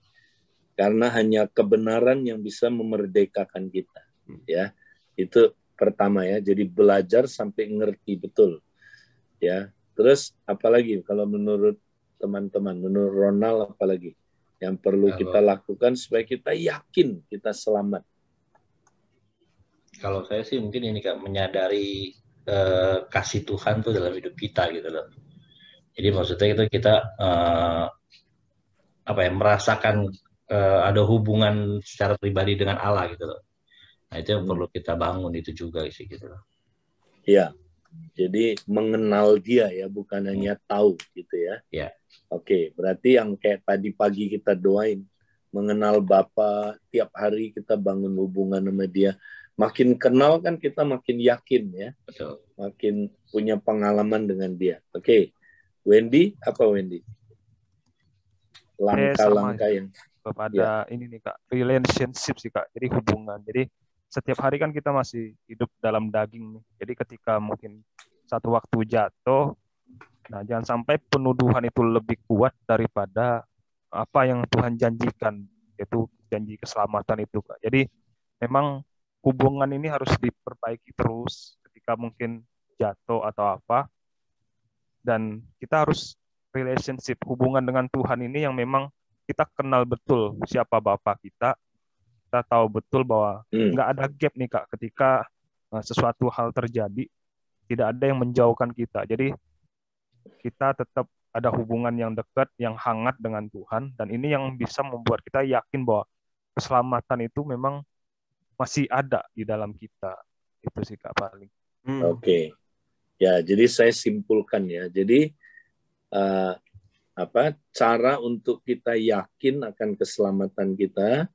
Karena hanya kebenaran yang bisa memerdekakan kita. Ya, itu pertama ya. Jadi belajar sampai ngerti betul. Ya. Terus apalagi kalau menurut teman-teman, menurut Ronald apalagi yang perlu kita lakukan supaya kita yakin kita selamat? Kalau saya sih mungkin ini Kak, menyadari kasih Tuhan tuh dalam hidup kita gitu loh. Jadi maksudnya itu kita merasakan ada hubungan secara pribadi dengan Allah gitu loh. Nah itu yang perlu kita bangun itu juga sih gitu loh. Iya. Jadi mengenal dia ya, bukan hanya tahu gitu ya. Iya. Oke, berarti yang kayak tadi pagi kita doain, mengenal Bapa, tiap hari kita bangun hubungan sama dia. Makin kenal kan kita makin yakin ya. Betul. Makin punya pengalaman dengan dia. Oke. Wendy, apa Wendy? Langkah-langkah yang kepada ini nih Kak, relationship sih Kak. Jadi hubungan. Jadi setiap hari kan kita masih hidup dalam daging nih. Jadi ketika mungkin satu waktu jatuh, nah jangan sampai penuduhan itu lebih kuat daripada apa yang Tuhan janjikan, yaitu janji keselamatan itu Kak. Jadi memang hubungan ini harus diperbaiki terus ketika mungkin jatuh atau apa. Dan kita harus relationship, hubungan dengan Tuhan ini yang memang kita kenal betul siapa Bapa kita. Kita tahu betul bahwa nggak ada gap nih Kak ketika sesuatu hal terjadi, tidak ada yang menjauhkan kita. Jadi kita tetap ada hubungan yang dekat, yang hangat dengan Tuhan, dan ini yang bisa membuat kita yakin bahwa keselamatan itu memang masih ada di dalam kita. Itu sih Kak paling. Oke. Ya, jadi saya simpulkan ya. Jadi cara untuk kita yakin akan keselamatan kita.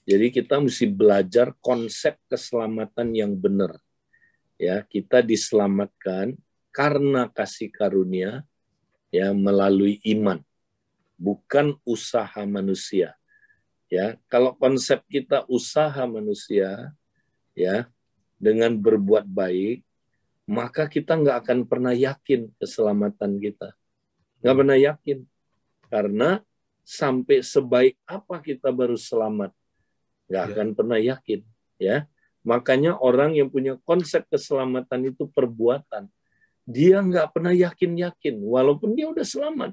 Jadi kita mesti belajar konsep keselamatan yang benar. Ya, kita diselamatkan karena kasih karunia ya melalui iman, bukan usaha manusia. Ya, kalau konsep kita usaha manusia ya dengan berbuat baik, maka kita nggak akan pernah yakin keselamatan kita. Nggak pernah yakin. Karena sampai sebaik apa kita baru selamat. Nggak akan pernah yakin. Ya. Makanya orang yang punya konsep keselamatan itu perbuatan. Dia nggak pernah yakin-yakin. Walaupun dia udah selamat.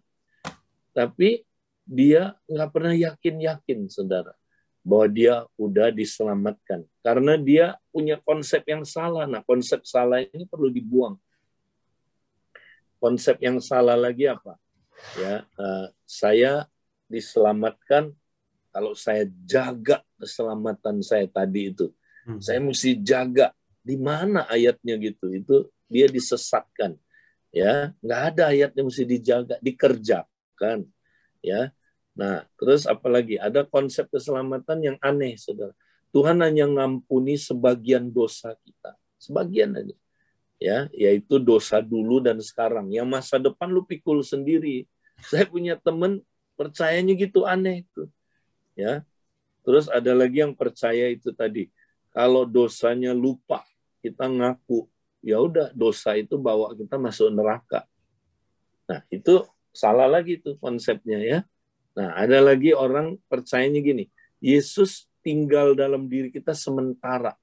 Tapi dia nggak pernah yakin-yakin, saudara. Bahwa dia udah diselamatkan. Karena dia punya konsep yang salah. Nah, konsep salah ini perlu dibuang. Konsep yang salah lagi apa? Ya, saya diselamatkan kalau saya jaga keselamatan saya tadi itu. Saya mesti jaga. Di mana ayatnya gitu? Itu dia disesatkan. Ya, nggak ada ayatnya mesti dijaga, dikerjakan. Ya. Nah, terus apalagi ada konsep keselamatan yang aneh, saudara. Tuhan hanya ngampuni sebagian dosa kita, sebagian aja. ya, yaitu dosa dulu dan sekarang. Yang masa depan lu pikul sendiri. Saya punya temen percayanya gitu, aneh tuh. Ya. Terus ada lagi yang percaya itu tadi, kalau dosanya lupa, kita ngaku, ya udah dosa itu bawa kita masuk neraka. Nah, itu salah lagi tuh konsepnya ya. Nah, ada lagi orang percayanya gini, Yesus tinggal dalam diri kita sementara.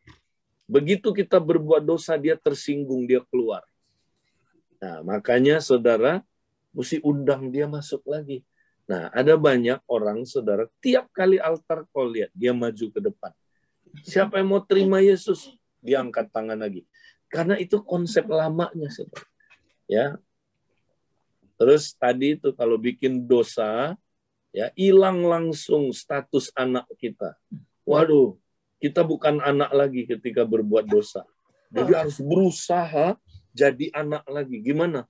Begitu kita berbuat dosa, dia tersinggung, dia keluar. Nah, makanya saudara mesti undang dia masuk lagi. Nah, ada banyak orang, saudara, tiap kali altar call lihat, dia maju ke depan. Siapa yang mau terima Yesus? Dia angkat tangan lagi. Karena itu konsep lamanya, saudara. Ya. Terus tadi itu kalau bikin dosa, ya hilang langsung status anak kita. Waduh, kita bukan anak lagi ketika berbuat dosa. Jadi harus berusaha jadi anak lagi. Gimana?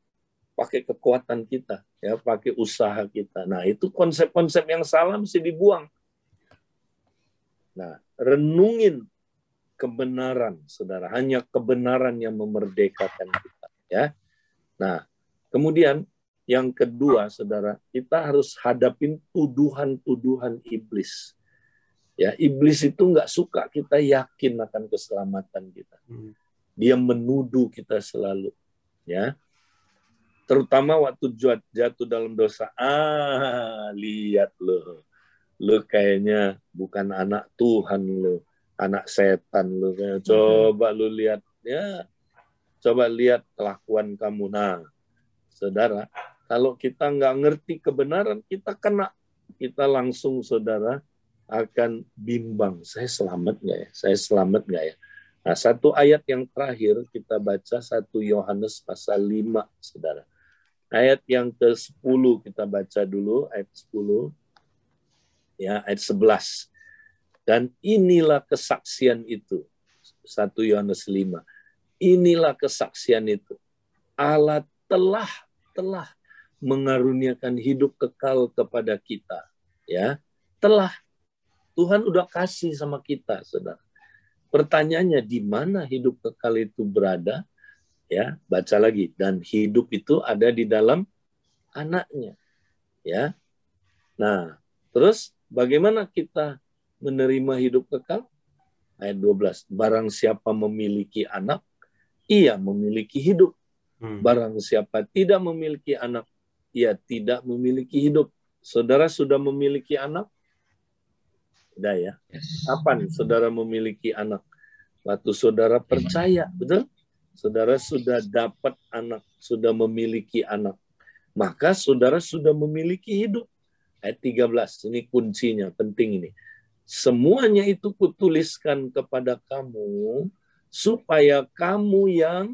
Pakai kekuatan kita, ya, pakai usaha kita. Nah, itu konsep-konsep yang salah mesti dibuang. Nah, renungin kebenaran, saudara. Hanya kebenaran yang memerdekakan kita, ya. Nah, kemudian yang kedua, saudara, kita harus hadapin tuduhan-tuduhan iblis. Ya, iblis itu nggak suka kita yakin akan keselamatan kita. Dia menuduh kita selalu, ya. Terutama waktu jatuh dalam dosa. Lihat lo. Lo kayaknya bukan anak Tuhan lo. Anak setan lo. Coba lo lihat. Ya, coba lihat kelakuan kamu. Nah, saudara, kalau kita nggak ngerti kebenaran, kita kena. Kita langsung, saudara, akan bimbang. Saya selamat nggak ya? Saya selamat nggak ya? Nah, satu ayat yang terakhir kita baca 1 Yohanes pasal 5, saudara. Ayat yang ke-10 kita baca dulu, ayat 10. Ya, ayat 11. Dan inilah kesaksian itu. 1 Yohanes 5. Inilah kesaksian itu. Allah telah mengaruniakan hidup kekal kepada kita. Ya, telah. Tuhan udah kasih sama kita, saudara. Pertanyaannya, di mana hidup kekal itu berada? Ya, baca lagi. Dan hidup itu ada di dalam anaknya. Ya. Nah, terus bagaimana kita menerima hidup kekal? Ayat 12. Barang siapa memiliki anak, ia memiliki hidup. Barang siapa tidak memiliki anak, ia tidak memiliki hidup. Saudara sudah memiliki anak? Sudah ya. Kapan saudara memiliki anak? Waktu saudara percaya, betul? Saudara sudah dapat anak, sudah memiliki anak. Maka saudara sudah memiliki hidup. Ayat 13, ini kuncinya, penting ini. Semuanya itu kutuliskan kepada kamu, supaya kamu yang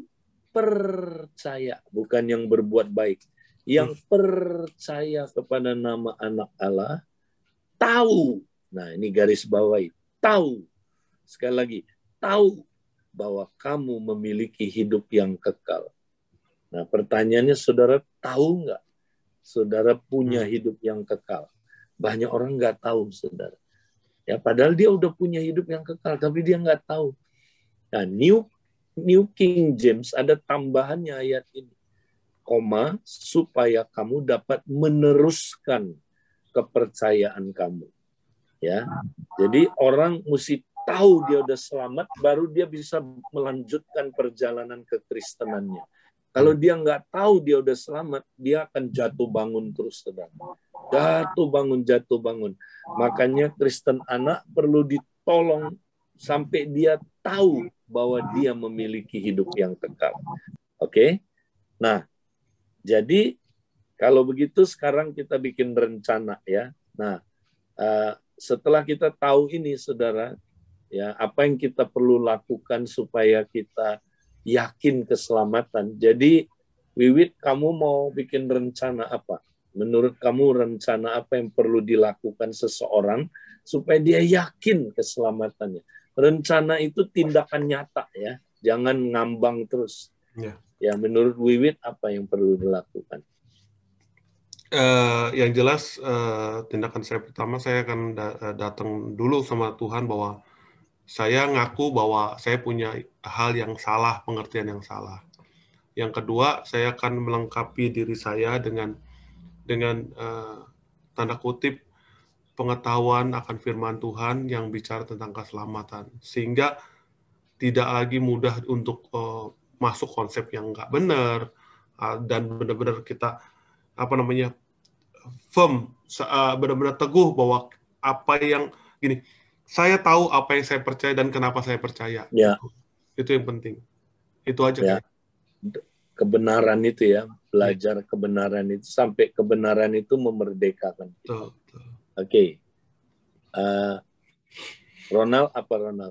percaya, bukan yang berbuat baik. Yang percaya kepada nama anak Allah, tahu. Nah, ini garis bawahi. Tahu. Sekali lagi, tahu bahwa kamu memiliki hidup yang kekal. Nah, pertanyaannya, saudara tahu nggak? Saudara punya hidup yang kekal. Banyak orang nggak tahu, saudara. Ya, padahal dia udah punya hidup yang kekal, tapi dia nggak tahu. Nah, New King James ada tambahannya ayat ini. Koma, supaya kamu dapat meneruskan kepercayaan kamu. Ya, jadi orang mesti tahu dia udah selamat, baru dia bisa melanjutkan perjalanan kekristenannya. Kalau dia nggak tahu dia udah selamat, dia akan jatuh bangun terus, saudara. Jatuh bangun. Makanya Kristen anak perlu ditolong sampai dia tahu bahwa dia memiliki hidup yang kekal. Oke? Nah, jadi kalau begitu sekarang kita bikin rencana ya. Nah, setelah kita tahu ini, saudara, ya, apa yang kita perlu lakukan supaya kita yakin keselamatan. Jadi, Wiwit, kamu mau bikin rencana apa? Menurut kamu rencana apa yang perlu dilakukan seseorang supaya dia yakin keselamatannya? Rencana itu tindakan nyata ya, jangan ngambang terus. Ya, menurut Wiwit apa yang perlu dilakukan? Yang jelas tindakan saya pertama, saya akan datang dulu sama Tuhan bahwa saya ngaku bahwa saya punya hal yang salah, pengertian yang salah. Yang kedua, saya akan melengkapi diri saya dengan tanda kutip pengetahuan akan firman Tuhan yang bicara tentang keselamatan, sehingga tidak lagi mudah untuk masuk konsep yang nggak benar, dan benar-benar kita firm, benar-benar teguh bahwa apa yang gini, saya tahu apa yang saya percaya dan kenapa saya percaya. Ya. Itu yang penting. Itu aja. Ya. Kebenaran itu ya, belajar kebenaran itu sampai kebenaran itu memerdekakan. Oke. Ronald,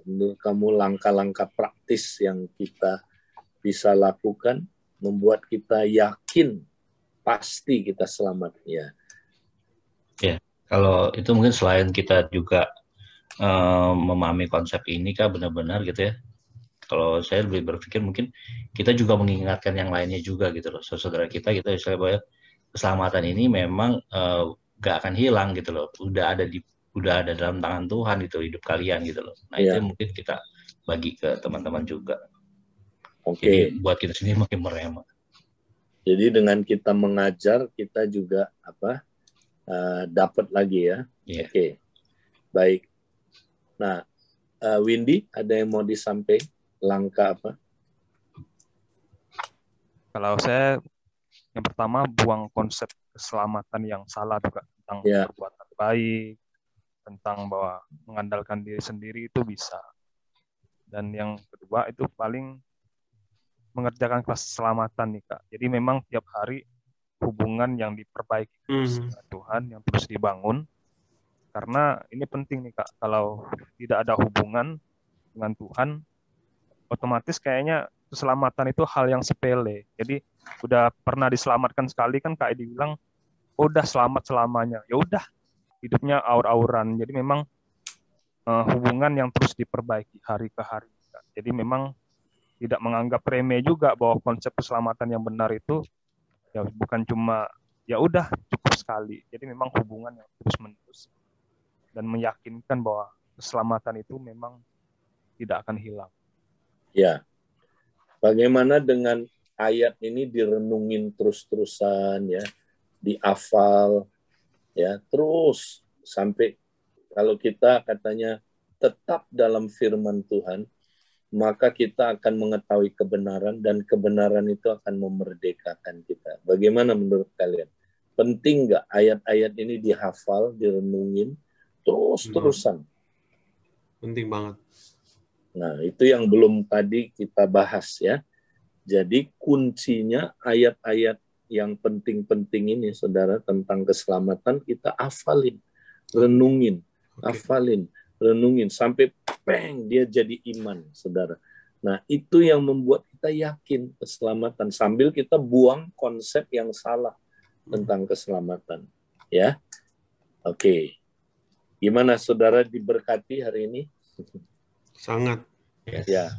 menurut kamu langkah-langkah praktis yang kita bisa lakukan membuat kita yakin pasti kita selamat ya? Ya, kalau itu mungkin selain kita juga memahami konsep ini Kak, benar-benar gitu ya. Kalau saya lebih berpikir mungkin kita juga mengingatkan yang lainnya juga gitu loh, saudara kita istilah bahwa keselamatan ini memang gak akan hilang gitu loh, udah ada dalam tangan Tuhan gitu hidup kalian gitu loh. Nah itu mungkin kita bagi ke teman-teman juga. Jadi buat kita sendiri makin merema. Jadi dengan kita mengajar kita juga dapat lagi ya. Oke. Baik. Nah, Windy ada yang mau disampaikan? Langkah apa? Kalau saya yang pertama buang konsep keselamatan yang salah juga tentang perbuatan baik, tentang bahwa mengandalkan diri sendiri itu bisa. Dan yang kedua itu paling mengerjakan keselamatan nih Kak. Jadi memang tiap hari hubungan yang diperbaiki dengan Tuhan yang terus dibangun. Karena ini penting nih Kak, kalau tidak ada hubungan dengan Tuhan, otomatis kayaknya keselamatan itu hal yang sepele. Jadi udah pernah diselamatkan sekali kan Kak Edi bilang, udah selamat selamanya. Ya udah, hidupnya aur-auran. Jadi memang hubungan yang terus diperbaiki hari ke hari. Jadi memang tidak menganggap remeh juga bahwa konsep keselamatan yang benar itu ya bukan cuma ya udah cukup sekali. Jadi memang hubungan yang terus-menerus dan meyakinkan bahwa keselamatan itu memang tidak akan hilang. Ya, bagaimana dengan ayat ini direnungin terus-terusan ya, dihafal ya, terus sampai kalau kita katanya tetap dalam firman Tuhan, maka kita akan mengetahui kebenaran dan kebenaran itu akan memerdekakan kita. Bagaimana menurut kalian? Penting nggak ayat-ayat ini dihafal, direnungin terus-terusan? Penting banget. Nah, itu yang belum tadi kita bahas ya. Jadi kuncinya ayat-ayat yang penting-penting ini, saudara, tentang keselamatan kita hafalin, renungin, hafalin, renungin, sampai dia jadi iman, saudara. Nah, itu yang membuat kita yakin keselamatan, sambil kita buang konsep yang salah tentang keselamatan. Ya, oke. Gimana, saudara, diberkati hari ini? Sangat. Ya.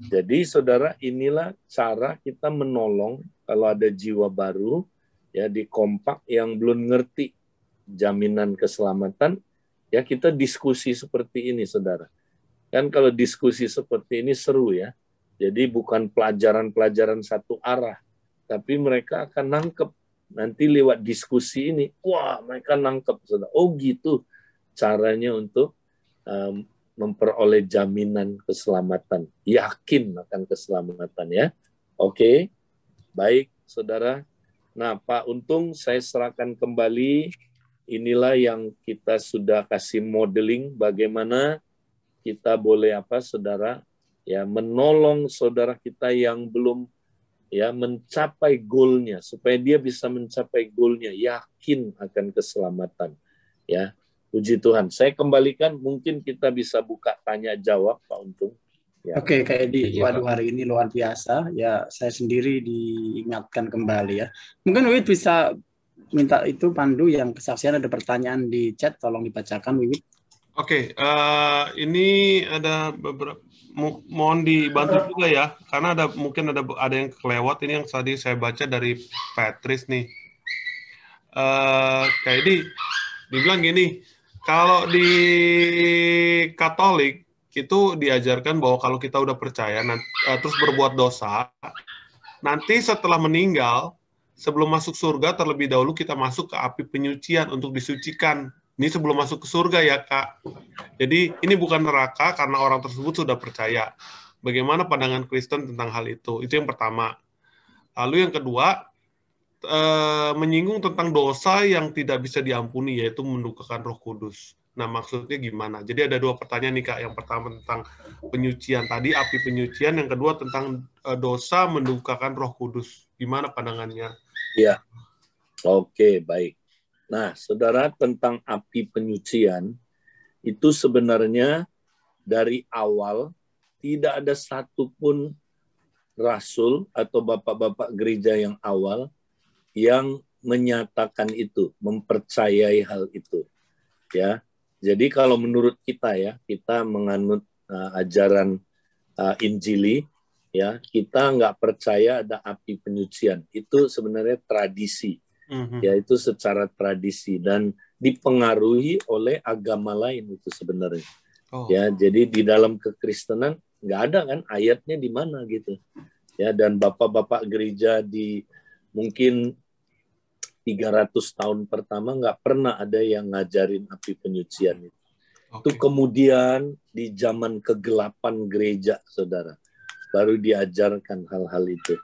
Jadi saudara, inilah cara kita menolong kalau ada jiwa baru ya di kompak yang belum ngerti jaminan keselamatan, ya kita diskusi seperti ini saudara. Kan kalau diskusi seperti ini seru ya. Jadi bukan pelajaran-pelajaran satu arah, tapi mereka akan nangkep nanti lewat diskusi ini. Wah, mereka nangkep saudara. Oh gitu caranya untuk memperoleh jaminan keselamatan, yakin akan keselamatan ya. Oke, baik saudara. Nah Pak Untung saya serahkan kembali, inilah yang kita sudah kasih modeling bagaimana kita boleh saudara ya menolong saudara kita yang belum ya mencapai goalnya, supaya dia bisa mencapai goalnya, yakin akan keselamatan ya. Puji Tuhan. Saya kembalikan, mungkin kita bisa buka tanya jawab Pak Untung. Ya. Oke, kayak waduh hari ini luar biasa. Ya, saya sendiri diingatkan kembali ya. Mungkin Wiwit bisa minta itu Pandu yang kesaksian, ada pertanyaan di chat, tolong dibacakan Wiwit. Oke, ini ada beberapa, mohon dibantu juga ya, karena mungkin ada yang kelewat. Ini yang tadi saya baca dari Patrice nih. Kayak dibilang gini, kalau di Katolik itu diajarkan bahwa kalau kita udah percaya, terus berbuat dosa, nanti setelah meninggal, sebelum masuk surga, terlebih dahulu kita masuk ke api penyucian untuk disucikan. Ini sebelum masuk ke surga ya, Kak. Jadi ini bukan neraka karena orang tersebut sudah percaya. Bagaimana pandangan Kristen tentang hal itu? Itu yang pertama. Lalu yang kedua, menyinggung tentang dosa yang tidak bisa diampuni, yaitu mendukakan Roh Kudus. Nah, maksudnya gimana? Jadi ada dua pertanyaan nih, Kak. Yang pertama tentang penyucian tadi, api penyucian. Yang kedua tentang dosa mendukakan Roh Kudus. Gimana pandangannya? Ya, oke, baik. Nah, saudara, tentang api penyucian, itu sebenarnya dari awal tidak ada satupun rasul atau bapak-bapak gereja yang awal yang menyatakan itu, mempercayai hal itu. Ya, jadi kalau menurut kita ya, kita menganut ajaran Injili, ya, kita nggak percaya ada api penyucian. Itu sebenarnya tradisi, yaitu secara tradisi dan dipengaruhi oleh agama lain itu sebenarnya. Ya, jadi di dalam kekristenan nggak ada kan ayatnya di mana gitu. Ya, dan bapak-bapak gereja di mungkin 300 tahun pertama nggak pernah ada yang ngajarin api penyucian itu. Itu kemudian di zaman kegelapan gereja, saudara, baru diajarkan hal-hal itu.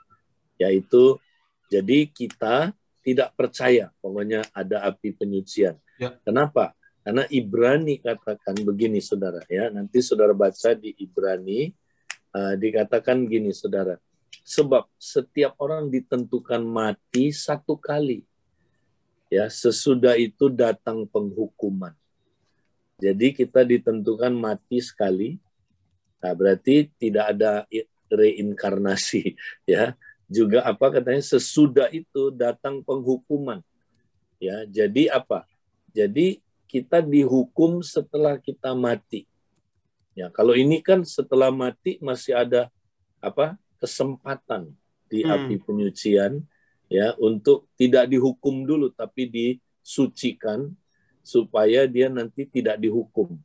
Yaitu, jadi kita tidak percaya pokoknya ada api penyucian. Ya. Kenapa? Karena Ibrani katakan begini, saudara. Ya, nanti saudara baca di Ibrani, dikatakan gini, saudara. Sebab setiap orang ditentukan mati satu kali. Ya, sesudah itu datang penghukuman. Jadi kita ditentukan mati sekali. Nah, berarti tidak ada reinkarnasi, ya. Juga apa katanya, sesudah itu datang penghukuman. Ya, jadi apa? Jadi kita dihukum setelah kita mati. Ya, kalau ini kan setelah mati masih ada apa? Kesempatan di api penyucian, ya, untuk tidak dihukum dulu tapi disucikan supaya dia nanti tidak dihukum.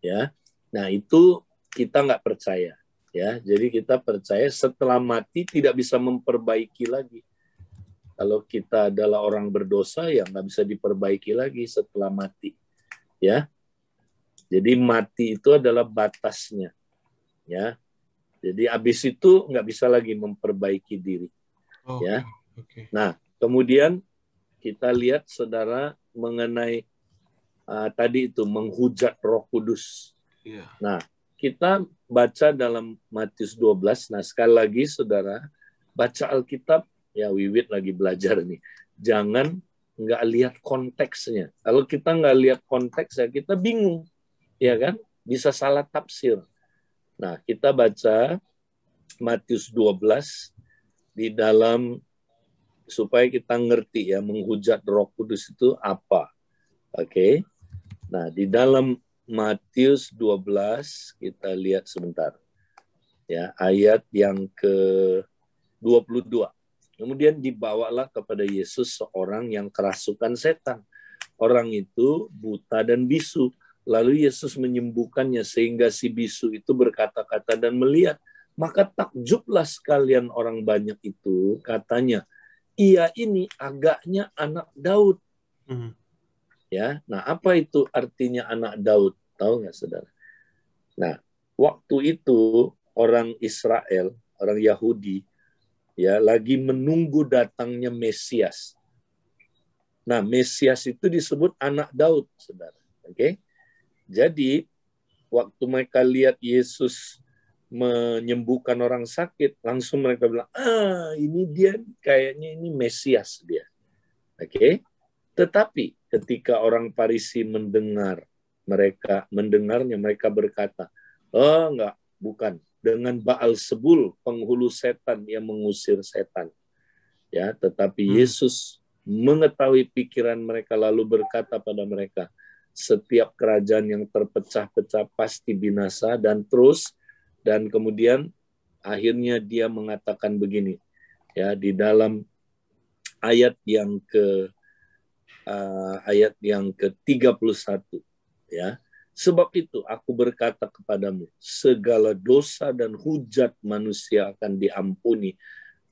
Ya. Nah, itu kita nggak percaya, ya. Jadi kita percaya setelah mati tidak bisa memperbaiki lagi. Kalau kita adalah orang berdosa, ya nggak bisa diperbaiki lagi setelah mati, ya. Jadi mati itu adalah batasnya, ya. Jadi habis itu nggak bisa lagi memperbaiki diri, ya. Nah, kemudian kita lihat, saudara, mengenai tadi itu menghujat Roh Kudus. Yeah. Nah, kita baca dalam Matius 12. Nah, sekali lagi, saudara, baca Alkitab, ya, Wiwit lagi belajar nih. Jangan nggak lihat konteksnya. Kalau kita nggak lihat konteksnya, kita bingung, ya kan? Bisa salah tafsir. Nah, kita baca Matius 12 di dalam, supaya kita ngerti ya, menghujat Roh Kudus itu apa. Oke. Nah, di dalam Matius 12 kita lihat sebentar. Ya, ayat yang ke-22. Kemudian dibawalah kepada Yesus seorang yang kerasukan setan. Orang itu buta dan bisu. Lalu Yesus menyembuhkannya sehingga si bisu itu berkata-kata dan melihat. Maka takjublah sekalian orang banyak itu, katanya, ia ini agaknya anak Daud. Ya, nah apa itu artinya anak Daud? Tahu nggak, saudara? Nah, waktu itu orang Israel, orang Yahudi, ya, lagi menunggu datangnya Mesias. Nah, Mesias itu disebut anak Daud, saudara. Oke? Jadi, waktu mereka lihat Yesus menyembuhkan orang sakit, langsung mereka bilang, ini dia, kayaknya ini Mesias dia. Oke? Tetapi ketika orang Farisi mendengarnya, mereka berkata, enggak, bukan. Dengan Baalzebul, penghulu setan yang mengusir setan. Ya, tetapi Yesus mengetahui pikiran mereka lalu berkata pada mereka, setiap kerajaan yang terpecah-pecah pasti binasa, dan kemudian akhirnya dia mengatakan begini, ya, di dalam ayat yang ke-31, ya. Sebab itu aku berkata kepadamu, segala dosa dan hujat manusia akan diampuni,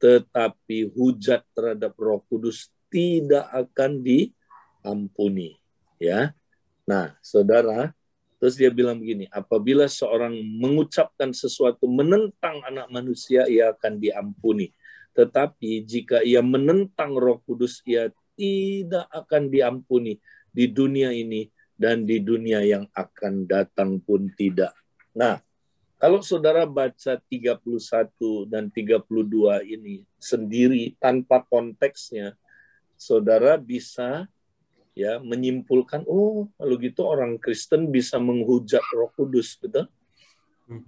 tetapi hujat terhadap Roh Kudus tidak akan diampuni. Ya, nah saudara, terus dia bilang begini, apabila seorang mengucapkan sesuatu menentang anak manusia, ia akan diampuni. Tetapi jika ia menentang Roh Kudus, ia tidak akan diampuni di dunia ini dan di dunia yang akan datang pun tidak. Nah, kalau saudara baca 31 dan 32 ini sendiri tanpa konteksnya, saudara bisa ya menyimpulkan, oh kalau gitu orang Kristen bisa menghujat Roh Kudus, betul?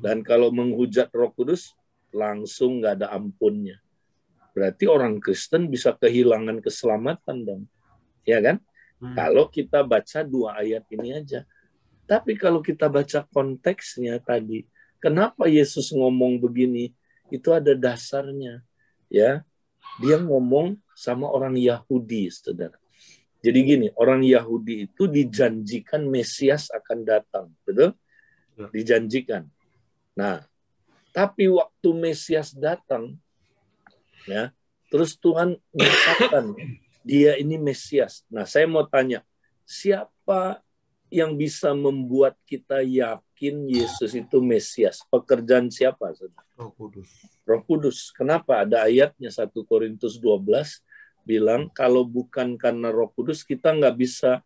Dan kalau menghujat Roh Kudus langsung nggak ada ampunnya. Berarti orang Kristen bisa kehilangan keselamatan dong, ya kan? Kalau kita baca 2 ayat ini aja. Tapi kalau kita baca konteksnya tadi, kenapa Yesus ngomong begini? Itu ada dasarnya, ya. Dia ngomong sama orang Yahudi, saudara. Jadi gini, orang Yahudi itu dijanjikan Mesias akan datang, betul? Dijanjikan. Nah, tapi waktu Mesias datang, ya, terus Tuhan menyatakan dia ini Mesias. Nah, saya mau tanya, siapa yang bisa membuat kita yakin Yesus itu Mesias? Pekerjaan siapa, saudara? Roh Kudus. Roh Kudus. Kenapa? Ada ayatnya 1 Korintus 12 bilang kalau bukan karena Roh Kudus kita nggak bisa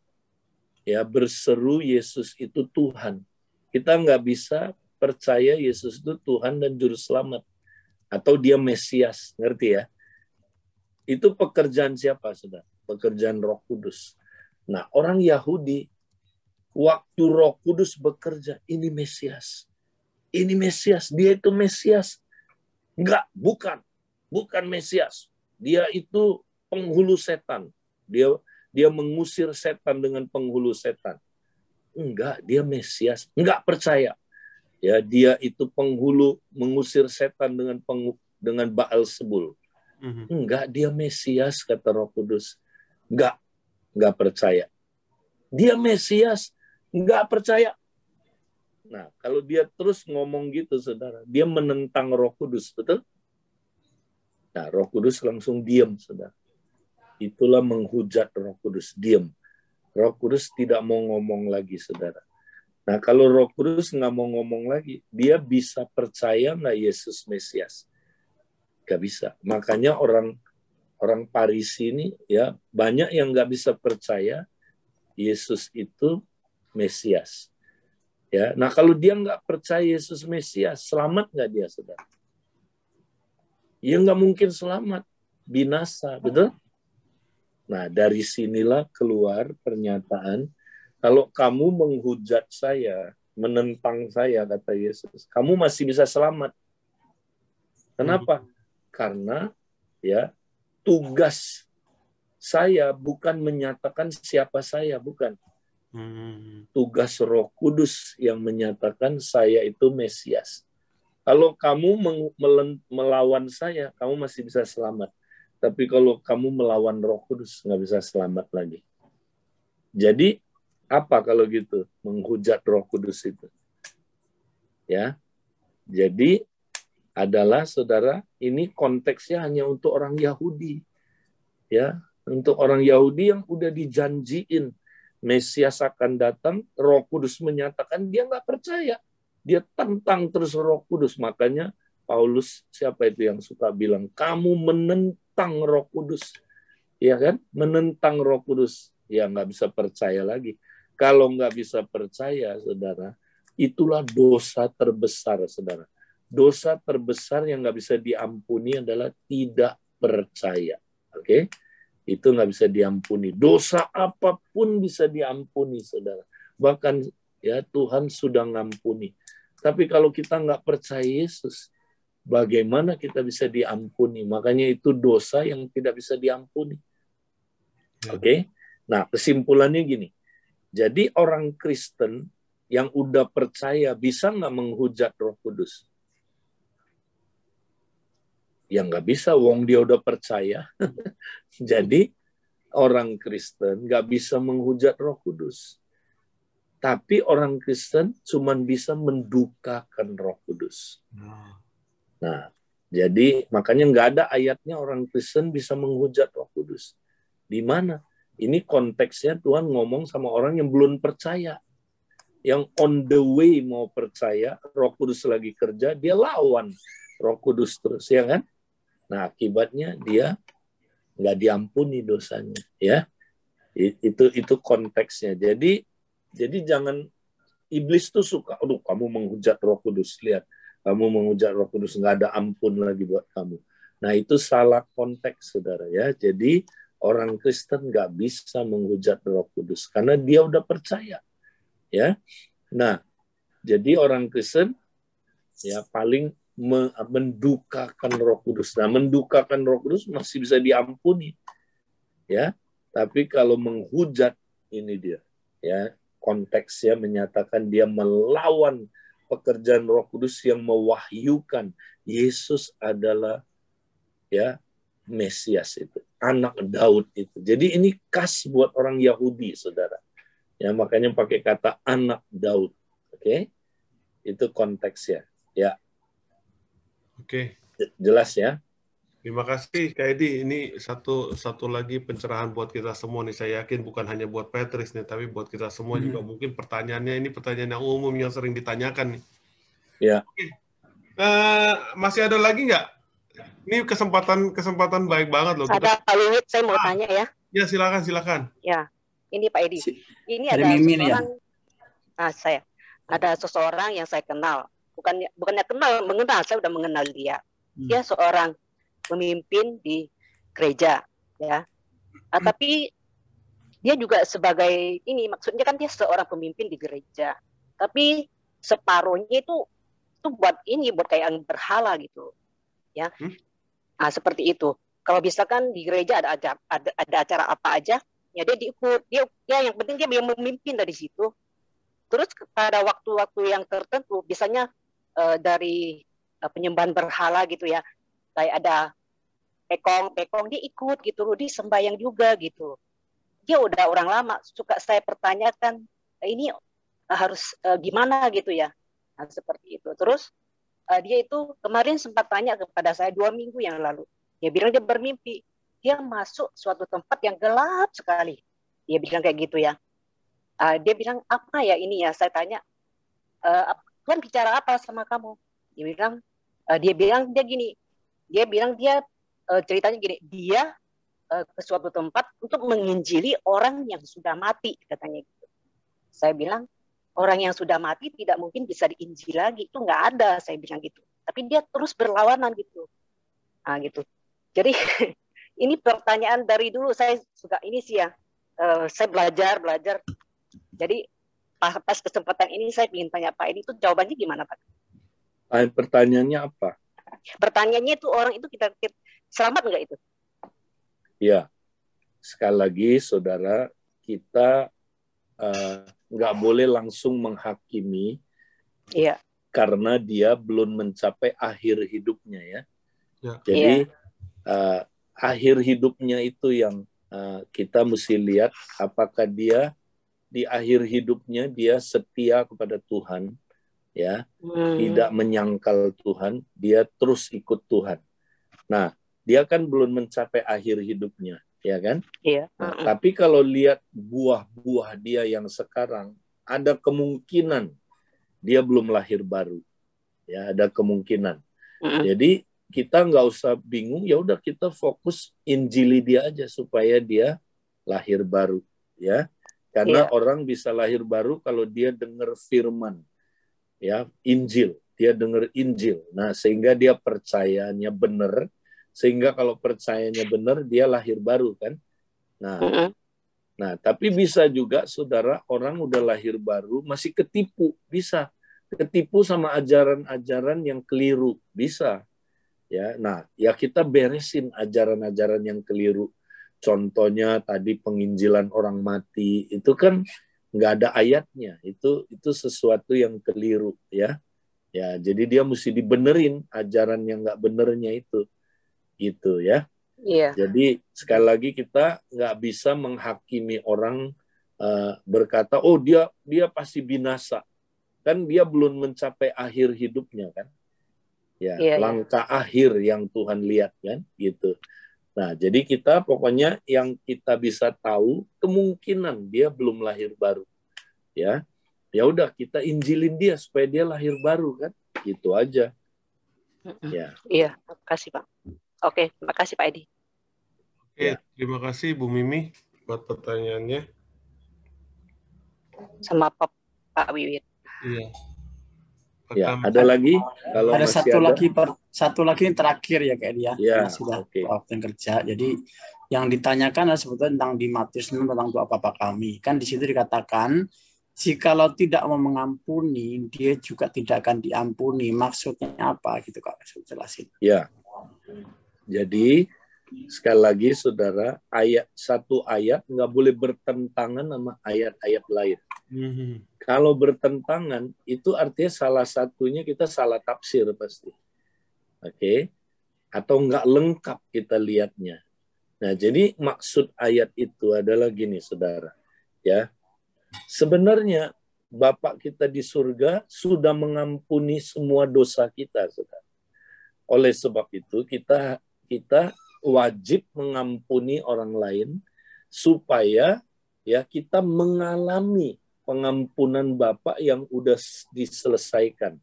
ya berseru Yesus itu Tuhan. Kita nggak bisa percaya Yesus itu Tuhan dan Juru Selamat atau dia Mesias, ngerti ya? Itu pekerjaan siapa, saudara? Pekerjaan Roh Kudus. Nah, orang Yahudi waktu Roh Kudus bekerja, ini Mesias. Ini Mesias, dia itu Mesias. Enggak, bukan Mesias. Dia itu penghulu setan. Dia mengusir setan dengan penghulu setan. Enggak, dia Mesias. Enggak percaya. Ya, dia itu penghulu mengusir setan dengan Baal-Zebul. Enggak, dia Mesias, kata Roh Kudus. Enggak percaya. Dia Mesias, enggak percaya. Nah, kalau dia terus ngomong gitu, saudara, dia menentang Roh Kudus, betul? Nah, Roh Kudus langsung diam, saudara. Itulah menghujat Roh Kudus, diam. Roh Kudus tidak mau ngomong lagi, saudara. Nah, kalau Roh Kudus nggak mau ngomong lagi, dia bisa percaya nggak Yesus Mesias? Nggak bisa. Makanya orang Parisi ini ya banyak yang nggak bisa percaya Yesus itu Mesias. Ya, nah kalau dia nggak percaya Yesus Mesias, selamat nggak dia, saudara? Ya nggak mungkin selamat, binasa, betul? Nah dari sinilah keluar pernyataan, kalau kamu menghujat saya, menentang saya, kata Yesus, kamu masih bisa selamat. Kenapa? Karena ya tugas saya bukan menyatakan siapa saya, bukan. Tugas Roh Kudus yang menyatakan saya itu Mesias. Kalau kamu melawan saya, kamu masih bisa selamat. Tapi kalau kamu melawan Roh Kudus, nggak bisa selamat lagi. Jadi, apa kalau gitu? Menghujat Roh Kudus itu. Ya, jadi adalah, saudara, ini konteksnya hanya untuk orang Yahudi. Ya, untuk orang Yahudi yang udah dijanjiin Mesias akan datang, Roh Kudus menyatakan dia nggak percaya. Dia tentang terus Roh Kudus. Makanya Paulus, siapa itu yang suka bilang, kamu menentang Roh Kudus. Ya kan? Menentang Roh Kudus. Ya nggak bisa percaya lagi. Kalau nggak bisa percaya, saudara, itulah dosa terbesar, saudara. Dosa terbesar yang nggak bisa diampuni adalah tidak percaya. Oke? Itu nggak bisa diampuni. Dosa apapun bisa diampuni, saudara. Bahkan ya Tuhan sudah ngampuni. Tapi kalau kita nggak percaya Yesus, bagaimana kita bisa diampuni? Makanya itu dosa yang tidak bisa diampuni. Oke? Nah, kesimpulannya gini. Jadi orang Kristen yang udah percaya bisa nggak menghujat Roh Kudus? Ya nggak bisa, wong dia udah percaya. Jadi orang Kristen nggak bisa menghujat Roh Kudus. Tapi orang Kristen cuma bisa mendukakan Roh Kudus. Nah, Jadi makanya nggak ada ayatnya orang Kristen bisa menghujat Roh Kudus. Di mana? Ini konteksnya Tuhan ngomong sama orang yang belum percaya. Yang on the way mau percaya, Roh Kudus lagi kerja, dia lawan Roh Kudus terus, ya kan? Nah, akibatnya dia nggak diampuni dosanya, ya. Itu konteksnya. Jadi jangan, iblis tuh suka, aduh kamu menghujat Roh Kudus, lihat, kamu menghujat Roh Kudus, nggak ada ampun lagi buat kamu. Nah, itu salah konteks, saudara, ya. Jadi orang Kristen nggak bisa menghujat Roh Kudus karena dia udah percaya, ya. Nah, jadi orang Kristen ya paling mendukakan Roh Kudus. Nah, mendukakan Roh Kudus masih bisa diampuni, ya. Tapi kalau menghujat, ini dia, ya, konteksnya menyatakan dia melawan pekerjaan Roh Kudus yang mewahyukan Yesus adalah, ya, Mesias itu, anak Daud itu. Jadi ini khas buat orang Yahudi, saudara. Ya, makanya pakai kata anak Daud. Oke? Itu konteksnya. Ya. Oke. Jelas ya? Terima kasih Kak Edi. Ini satu lagi pencerahan buat kita semua nih. Saya yakin bukan hanya buat Patrice nih, tapi buat kita semua juga mungkin pertanyaannya ini pertanyaan yang umum yang sering ditanyakan nih. Ya. Oke. Masih ada lagi nggak? Ini kesempatan baik banget loh. Ada Pak Luwit, saya mau tanya ya. Ya, silakan. Ya, ini Pak Edi. Ini ada Mimin, seseorang, ya? Ada seseorang yang saya kenal. Bukannya mengenal, saya udah mengenal dia. Dia seorang pemimpin di gereja, ya. Tapi dia juga sebagai ini, maksudnya kan dia seorang pemimpin di gereja. Tapi separuhnya itu buat kayak berhala gitu, ya. Nah, seperti itu. Kalau misalkan di gereja ada acara apa aja, ya dia diikut. Dia yang penting dia yang memimpin dari situ. Terus pada waktu-waktu yang tertentu, biasanya dari penyembahan berhala gitu ya, kayak ada pekong dia ikut gitu loh, dia sembahyang juga gitu. Dia udah orang lama, suka saya pertanyakan, ini harus gimana gitu ya. Nah, seperti itu. Terus dia itu kemarin sempat tanya kepada saya 2 minggu yang lalu. Dia bilang dia bermimpi. Dia masuk suatu tempat yang gelap sekali. Dia bilang kayak gitu ya. Dia bilang, apa ya ini ya? Saya tanya, Tuhan bicara apa sama kamu? Dia bilang dia gini. Dia bilang dia ceritanya gini. Dia ke suatu tempat untuk menginjili orang yang sudah mati, katanya gitu. Saya bilang, orang yang sudah mati tidak mungkin bisa diinjil lagi, itu nggak ada, saya bilang gitu. Tapi dia terus berlawanan gitu. Nah, gitu. Jadi ini pertanyaan dari dulu saya suka ini sih ya. Saya belajar. Jadi pas kesempatan ini saya ingin tanya Pak Edi, itu jawabannya gimana Pak? Pertanyaannya apa? Pertanyaannya itu orang itu kita selamat nggak itu? Ya, sekali lagi saudara, kita nggak boleh langsung menghakimi, iya, karena dia belum mencapai akhir hidupnya ya. Jadi akhir hidupnya itu yang kita mesti lihat, apakah dia di akhir hidupnya dia setia kepada Tuhan, ya, tidak menyangkal Tuhan, dia terus ikut Tuhan. Nah, dia kan belum mencapai akhir hidupnya, ya kan? Iya. Nah, tapi kalau lihat buah-buah dia yang sekarang, ada kemungkinan dia belum lahir baru, ya, ada kemungkinan. Jadi kita nggak usah bingung, ya udah kita fokus injili dia aja supaya dia lahir baru, ya. Karena orang bisa lahir baru kalau dia dengar firman, ya, Injil, dia dengar Injil. Nah, sehingga dia percayanya benar. Sehingga kalau percayanya benar, dia lahir baru kan. Nah, tapi bisa juga saudara, orang udah lahir baru masih ketipu, bisa ketipu sama ajaran-ajaran yang keliru, bisa. Ya, nah, ya kita beresin ajaran-ajaran yang keliru. Contohnya tadi penginjilan orang mati, itu kan nggak ada ayatnya, itu sesuatu yang keliru, ya. Ya, jadi dia mesti dibenerin ajaran yang nggak benernya itu. Gitu ya. Iya. Jadi sekali lagi kita nggak bisa menghakimi orang berkata, oh dia pasti binasa, kan dia belum mencapai akhir hidupnya kan. Ya, langkah akhir yang Tuhan lihat kan, gitu. Nah, jadi kita pokoknya yang kita bisa tahu kemungkinan dia belum lahir baru. Ya. Ya udah kita injilin dia supaya dia lahir baru kan. Gitu aja. Ya. Iya, makasih Pak. Oke, makasih Pak Edi. Oke, terima kasih Bu Mimi buat pertanyaannya. Sama Pak Wiwit. Iya. Ya, ada lagi? Kalau ada masih satu lagi yang terakhir ya kayak dia. Ya, sudah waktu yang kerja. Jadi yang ditanyakan adalah sebetulnya tentang di Matius 6 tentang doa Bapa kami. Kan di situ dikatakan jikalau tidak mau mengampuni, dia juga tidak akan diampuni. Maksudnya apa gitu Kak? Saya jelasin. Ya. Jadi sekali lagi saudara, satu ayat nggak boleh bertentangan sama ayat-ayat lain. Kalau bertentangan, itu artinya salah satunya kita salah tafsir pasti. Oke? Atau nggak lengkap kita lihatnya. Nah, jadi maksud ayat itu adalah gini, saudara. Ya, sebenarnya Bapak kita di surga sudah mengampuni semua dosa kita, saudara. Oleh sebab itu, kita wajib mengampuni orang lain supaya ya kita mengalami pengampunan Bapa yang udah diselesaikan,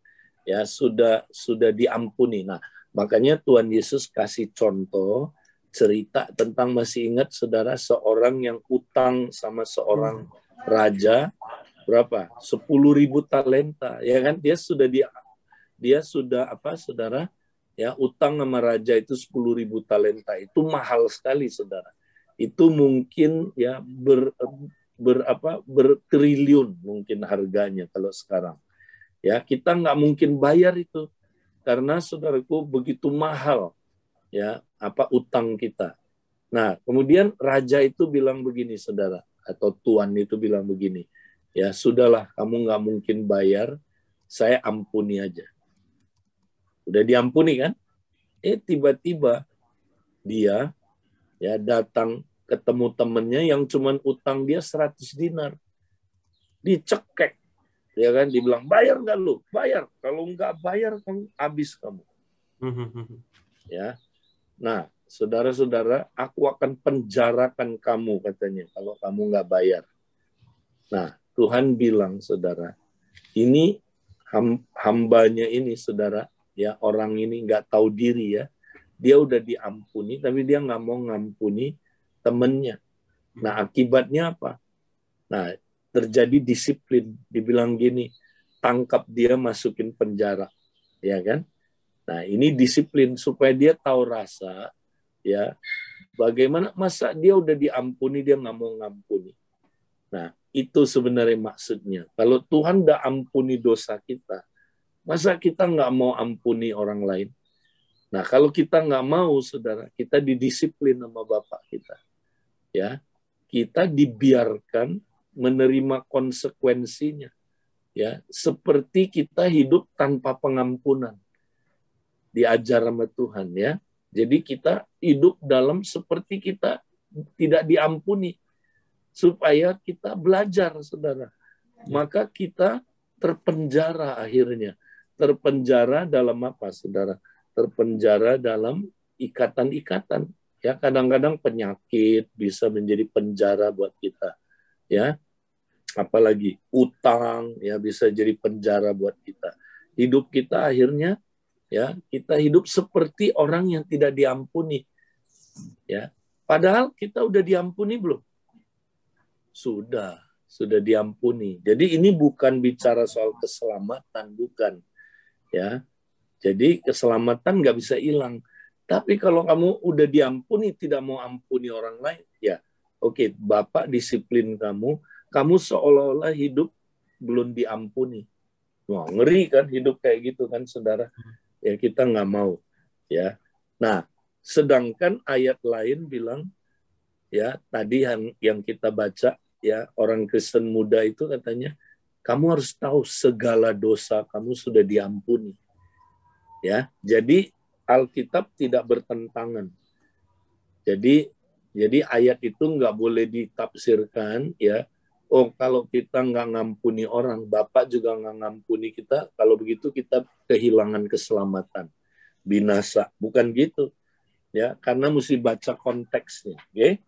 ya sudah diampuni. Nah, makanya Tuhan Yesus kasih contoh cerita tentang, masih ingat saudara, seorang yang utang sama seorang raja berapa? 10.000 talenta, ya kan? Dia sudah apa, saudara? Ya, utang sama raja itu 10.000 talenta. Itu mahal sekali, saudara. Itu mungkin ya bertriliun mungkin harganya kalau sekarang. Ya, kita nggak mungkin bayar itu karena saudaraku begitu mahal ya utang kita. Nah, kemudian raja itu bilang begini, saudara, atau tuan itu bilang begini, ya sudahlah, kamu nggak mungkin bayar, saya ampuni aja. Udah diampuni kan? Tiba-tiba dia ya datang ketemu temennya yang cuman utang dia 100 dinar. Dicekek. Ya kan, dibilang, bayar nggak lu? Bayar. Kalau nggak bayar, kamu habis kamu. Ya. Nah, saudara-saudara, aku akan penjarakan kamu, katanya, kalau kamu nggak bayar. Nah, Tuhan bilang, saudara, ini hambanya ini, saudara, ya orang ini nggak tahu diri ya. Dia udah diampuni, tapi dia nggak mau ngampuni temennya. Nah, akibatnya apa? Nah, terjadi disiplin. Dibilang gini, tangkap dia, masukin penjara. Ya kan? Nah, ini disiplin supaya dia tahu rasa, ya, bagaimana, masa dia udah diampuni, dia nggak mau ngampuni. Nah, itu sebenarnya maksudnya. Kalau Tuhan udah ampuni dosa kita, masa kita nggak mau ampuni orang lain? Nah, kalau kita nggak mau, saudara, kita didisiplin sama Bapak kita. Ya, kita dibiarkan menerima konsekuensinya. Ya, seperti kita hidup tanpa pengampunan. Diajar sama Tuhan, ya. Jadi kita hidup dalam seperti kita tidak diampuni. Supaya kita belajar, saudara. Maka kita terpenjara akhirnya. Terpenjara dalam apa, saudara? Terpenjara dalam ikatan-ikatan. Ya, kadang-kadang penyakit bisa menjadi penjara buat kita. Ya, apalagi utang ya bisa jadi penjara buat kita. Hidup kita akhirnya ya kita hidup seperti orang yang tidak diampuni. Ya, padahal kita udah diampuni belum? Sudah diampuni. Jadi ini bukan bicara soal keselamatan, bukan. Ya, jadi keselamatan nggak bisa hilang. Tapi kalau kamu udah diampuni, tidak mau ampuni orang lain, ya oke, Bapak disiplin kamu seolah-olah hidup belum diampuni. Wah, ngeri kan hidup kayak gitu kan, saudara. Ya kita nggak mau. Ya. Nah, sedangkan ayat lain bilang, ya tadi yang kita baca, ya orang Kristen muda itu katanya, kamu harus tahu segala dosa kamu sudah diampuni. Ya, jadi Alkitab tidak bertentangan. Jadi ayat itu nggak boleh ditafsirkan ya. Oh, kalau kita nggak ngampuni orang, Bapak juga nggak ngampuni kita. Kalau begitu kita kehilangan keselamatan. binasa, bukan gitu. Ya, karena mesti baca konteksnya, oke?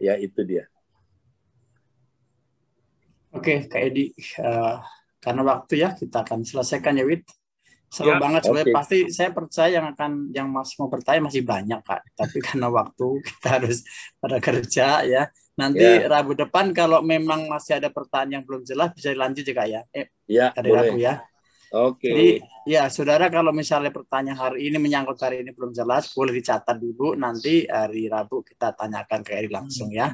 Ya, itu dia. Oke, Kak Edi, karena waktu ya kita akan selesaikan ya, Wid. Seru banget sebenarnya. Pasti saya percaya yang masih mau bertanya masih banyak, Kak. Tapi karena waktu kita harus pada kerja ya. Nanti Rabu depan kalau memang masih ada pertanyaan yang belum jelas bisa dilanjut ya, Kak ya. Dari boleh. Rabu ya. Oke. Jadi ya saudara, kalau misalnya pertanyaan hari ini menyangkut hari ini belum jelas, boleh dicatat dulu. Nanti hari Rabu kita tanyakan ke Edi langsung ya.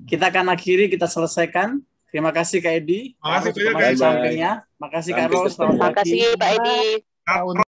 Kita akan akhiri, kita selesaikan. Terima kasih Kak Edi. Makasih Kak Ros, sampingnya. Makasih Kak Ros. Selamat pagi. Terima kasih Pak Edi.